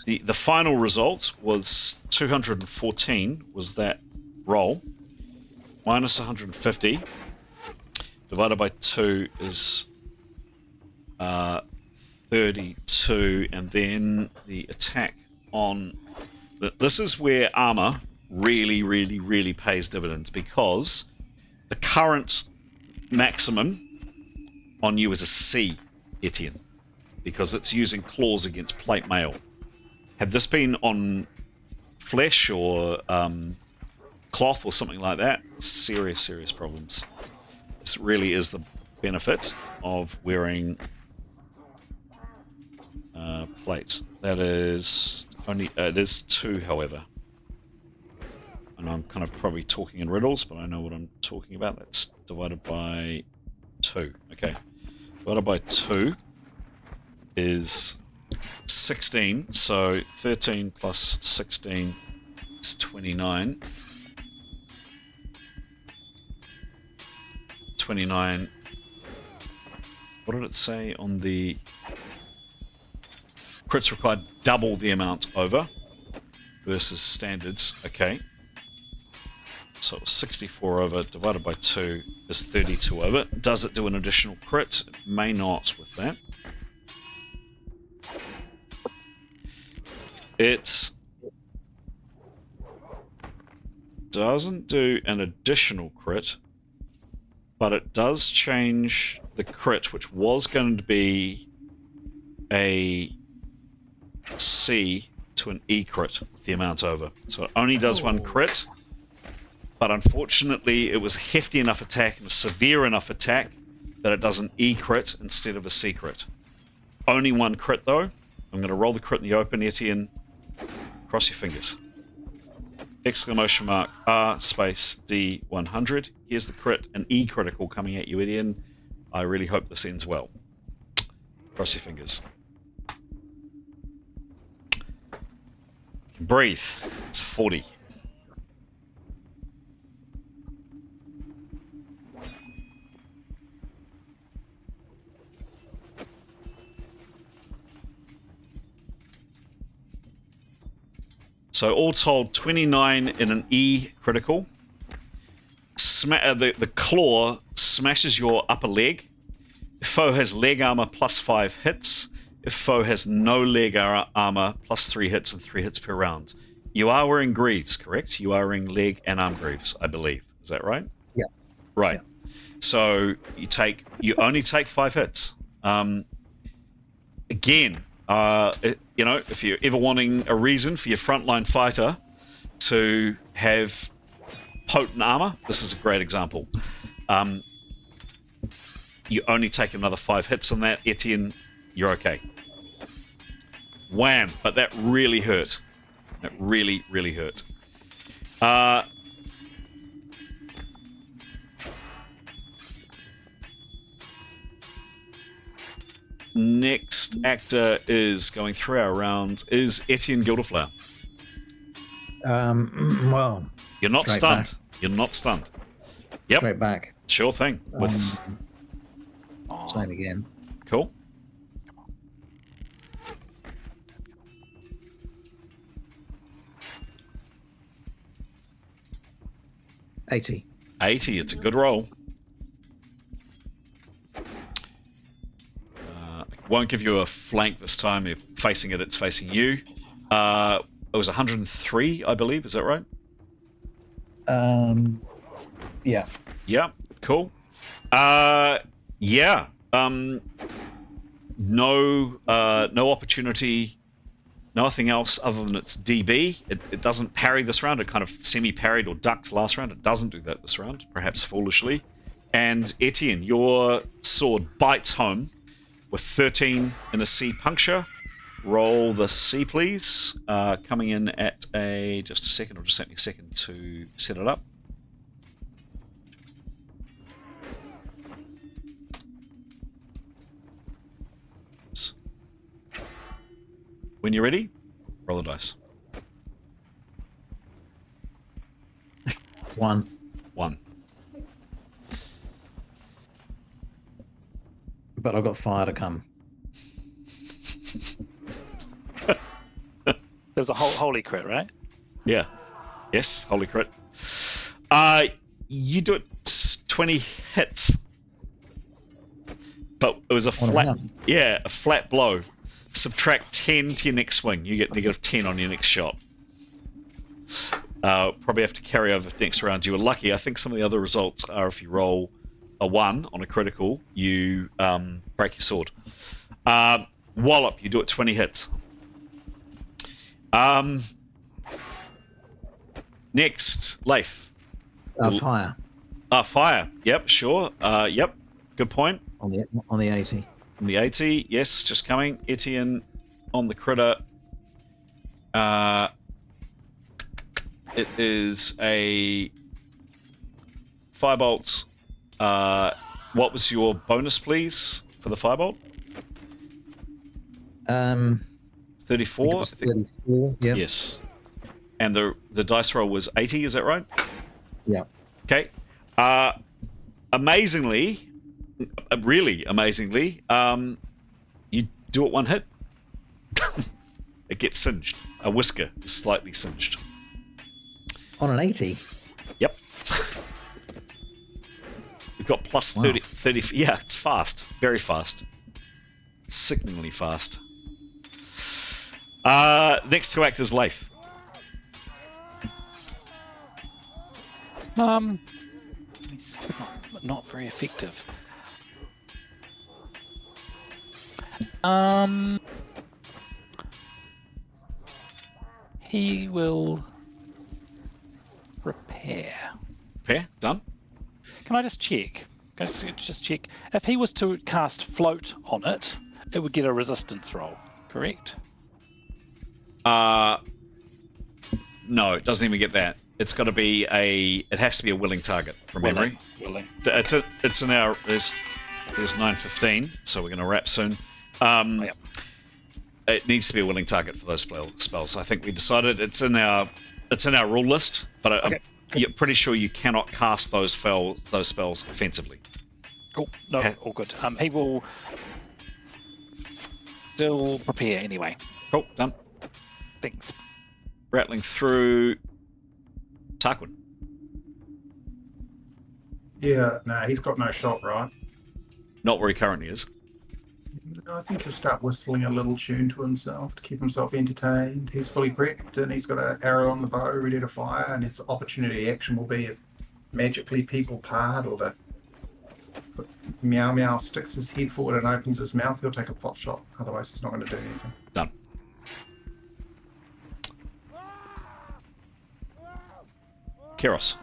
The final result was 214. Was that roll? Minus 150 divided by 2 is 32, and then the attack on. This is where armor really pays dividends, because the current maximum on you is a C, Etienne, because it's using claws against plate mail. Had this been on flesh or cloth or something like that, serious problems. This really is the benefit of wearing plate. That is only there's 2, however. And I'm kind of probably talking in riddles, but I know what I'm talking about. That's divided by 2. Okay. Divided by 2 is 16. So 13 plus 16 is 29. 29. What did it say on the crits required? Double the amount over versus standards. Okay. So 64 over divided by 2 is 32 over. Does it do an additional crit? It may not with that. It doesn't do an additional crit, but it does change the crit, which was going to be a C, to an E crit with the amount over. So it only does 1 crit, but unfortunately it was a hefty enough attack and a severe enough attack that it does an E crit instead of a C crit. Only 1 crit though. I'm going to roll the crit in the open, Etienne. Cross your fingers. Exclamation mark R space D100. Here's the crit, an E critical coming at you, Etienne. I really hope this ends well. Cross your fingers. You can breathe. It's 40. So all told, 29 in an E critical. The claw smashes your upper leg. If foe has leg armor, plus 5 hits. If foe has no leg armor, plus 3 hits and 3 hits per round. You are wearing greaves, correct? You are wearing leg and arm greaves, I believe. Is that right? Yeah. Right. Yeah. So you only take 5 hits. Again, you know, if you're ever wanting a reason for your frontline fighter to have potent armor, this is a great example. You only take another 5 hits on that, Etienne, you're okay. Wham! But that really hurt. That really hurt. Next actor is going through our round is Etienne Gilderflower. Well, you're not stunned. Back. You're not stunned. Yep. Straight back. Sure thing. With sign again. Cool. $80. It's a good roll. Won't give you a flank this time. You're facing it, it's facing you. It was 103, I believe. Is that right? Yeah. Yeah, cool. Yeah. No opportunity, nothing else other than its DB. It doesn't parry this round. It kind of semi-parried or ducked last round. It doesn't do that this round, perhaps foolishly. And Etienne, your sword bites home with 13 in a C puncture. Roll the C, please. Coming in at just a second, or just take me a second to set it up. When you're ready, roll the dice. 1. 1. But I've got fire to come. There's a holy crit, right? Yeah. Yes, holy crit. You do it 20 hits. But it was a flat blow. Subtract 10 to your next swing. You get negative 10 on your next shot. Probably have to carry over next round. You were lucky. I think some of the other results are if you roll a 1 on a critical, you break your sword. Wallop, you do it 20 hits. Next, Leif. Fire. Fire. Yep, sure. Yep, good point. On the 80. On the 80, yes, just coming. Etienne on the critter. It is a firebolt. What was your bonus, please, for the firebolt? 34? 34, yeah. Yes. And the dice roll was 80, is that right? Yeah. Okay. Amazingly, really amazingly, you do it 1 hit. It gets singed. A whisker is slightly singed. On an 80? Yep. We've got plus 30, 30. Yeah, it's fast. Very fast. Sickeningly fast. Next to act is Leif. It's not very effective. He will repair. Repair? Done? Can I just check? Can I just check? If he was to cast float on it, it would get a resistance roll, correct? No, it doesn't even get that. It's got to be it has to be a willing target from memory. Willing. It's in our, there's 9:15, so we're going to wrap soon. Yep. It needs to be a willing target for those spells. I think we decided it's in our rule list, but Okay. I'm pretty sure you cannot cast those spells offensively. Cool. No, all good. He will still prepare anyway. Cool, done. Thanks. Rattling through Tarquin. Yeah, no, he's got no shot, right? Not where he currently is. I think he'll start whistling a little tune to himself to keep himself entertained. He's fully prepped and he's got an arrow on the bow ready to fire, and his opportunity action will be if magically people part or the Meow Meow sticks his head forward and opens his mouth, he'll take a pot shot. Otherwise, he's not going to do anything. Done. Keros.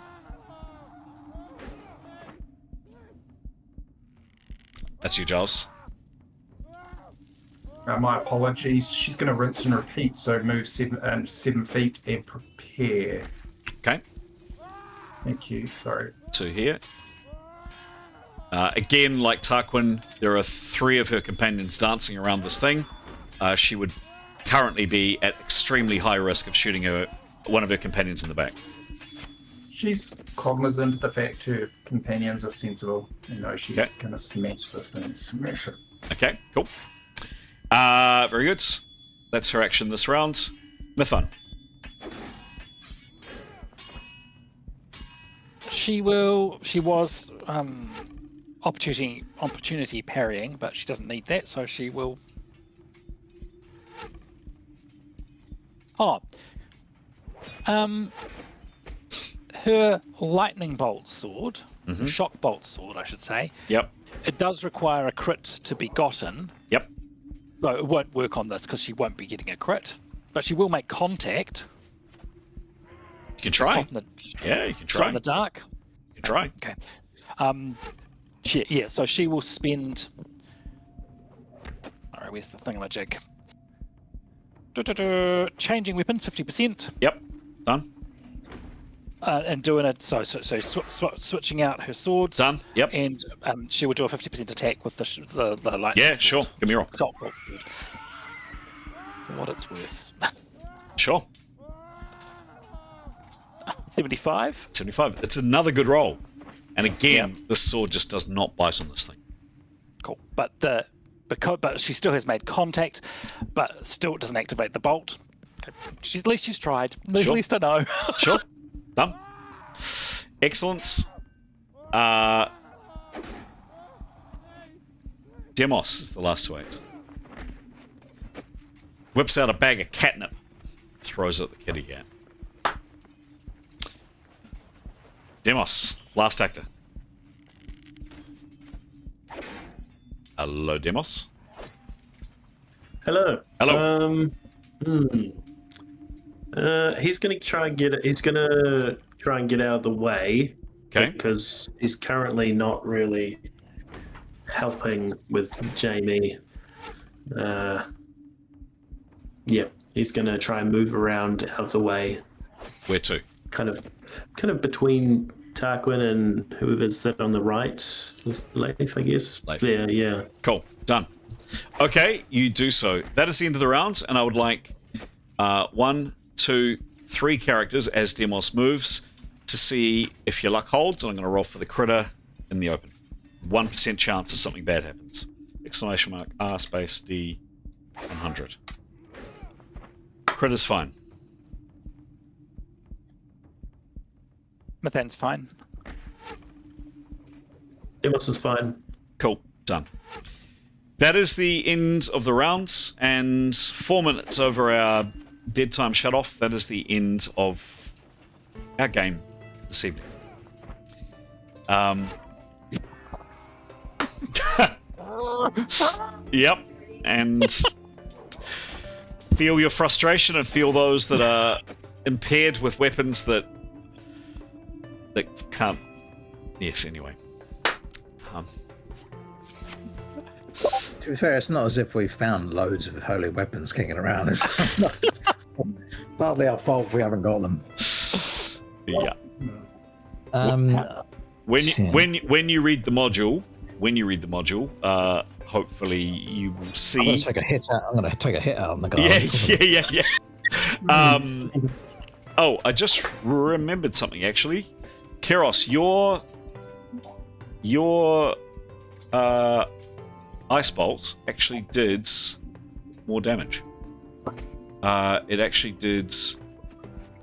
That's you, Giles. My apologies. She's going to rinse and repeat, so move 7 feet and prepare. Okay. Thank you. Sorry. 2 here. Again, like Tarquin, there are 3 of her companions dancing around this thing. She would currently be at extremely high risk of shooting one of her companions in the back. She's cognizant of the fact her companions are sensible. You know, she's going to smash this thing. Smash it. Okay, cool. Very good. That's her action this round. Mithun. She was opportunity parrying, but she doesn't need that, so she will. Her lightning bolt sword, shock bolt sword, I should say. Yep. It does require a crit to be gotten. Yep. So it won't work on this because she won't be getting a crit, but she will make contact. You can try. You can try. In the dark. You can try. Okay. So she will spend. All right, where's the thingamajig? Changing weapons 50%. Yep. Done. And doing it switching out her swords. Done. Yep. And she will do a 50% attack with the lightning. Yeah, sword. sure. Give me a roll. For what it's worth. Sure. 75. 75. It's another good roll. And again, this sword just does not bite on this thing. Cool. But she still has made contact, but still doesn't activate the bolt. At least she's tried. At least I know. Sure. Done. Excellent. Demos is the last to act. Whips out a bag of catnip. Throws it at the kitty cat. Demos, last actor. Hello, Demos. Hello. Hello. He's gonna try and get it. He's gonna try and get out of the way. Okay. Because he's currently not really helping with Jamie. Yeah, he's gonna try and move around out of the way. Where to? Kind of between Tarquin and whoever's that on the right, Leif, I guess. Leif. There, yeah. Cool. Done. Okay, you do so. That is the end of the round, and I would like 1, 2, 3 characters as Demos moves to see if your luck holds. And I'm going to roll for the critter in the open. 1% chance that something bad happens. Exclamation mark R space D 100. Critter's fine. Mathan's fine. Demos is fine. Cool. Done. That is the end of the rounds, and 4 minutes over our bedtime shut-off. That is the end of our game this evening. Yep, and feel your frustration and feel those that are impaired with weapons that can't. Yes, anyway. To be fair, it's not as if we've found loads of holy weapons kicking around. It's partly our fault if we haven't got them. Yeah. Yeah. When you read the module, hopefully you will see. I'm gonna take a hit out on the guy. Yeah. Oh, I just remembered something actually. Keros, your ice bolts actually did more damage. It actually did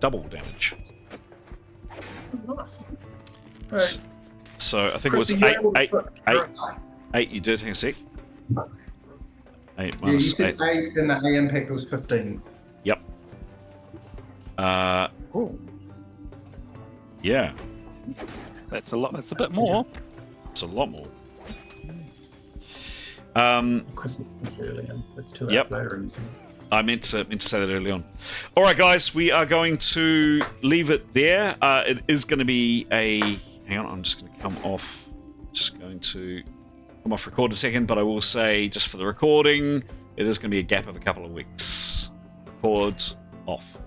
double damage. Nice. Right. So I think Chris, it are you able was to put- 8. You did. Hang on a sec. 8 Yeah, you minus said 8. 8 and the A impact was 15. Yep. Yeah. That's a lot. That's a bit more. It's a lot more. Chris is earlier. It's 2 hours Yep. later. And so. I meant to say that early on. All right, guys, we are going to leave it there. It is going to be a. Hang on, I'm just going to come off. Just going to come off record a second, but I will say just for the recording, it is going to be a gap of a couple of weeks. Record off.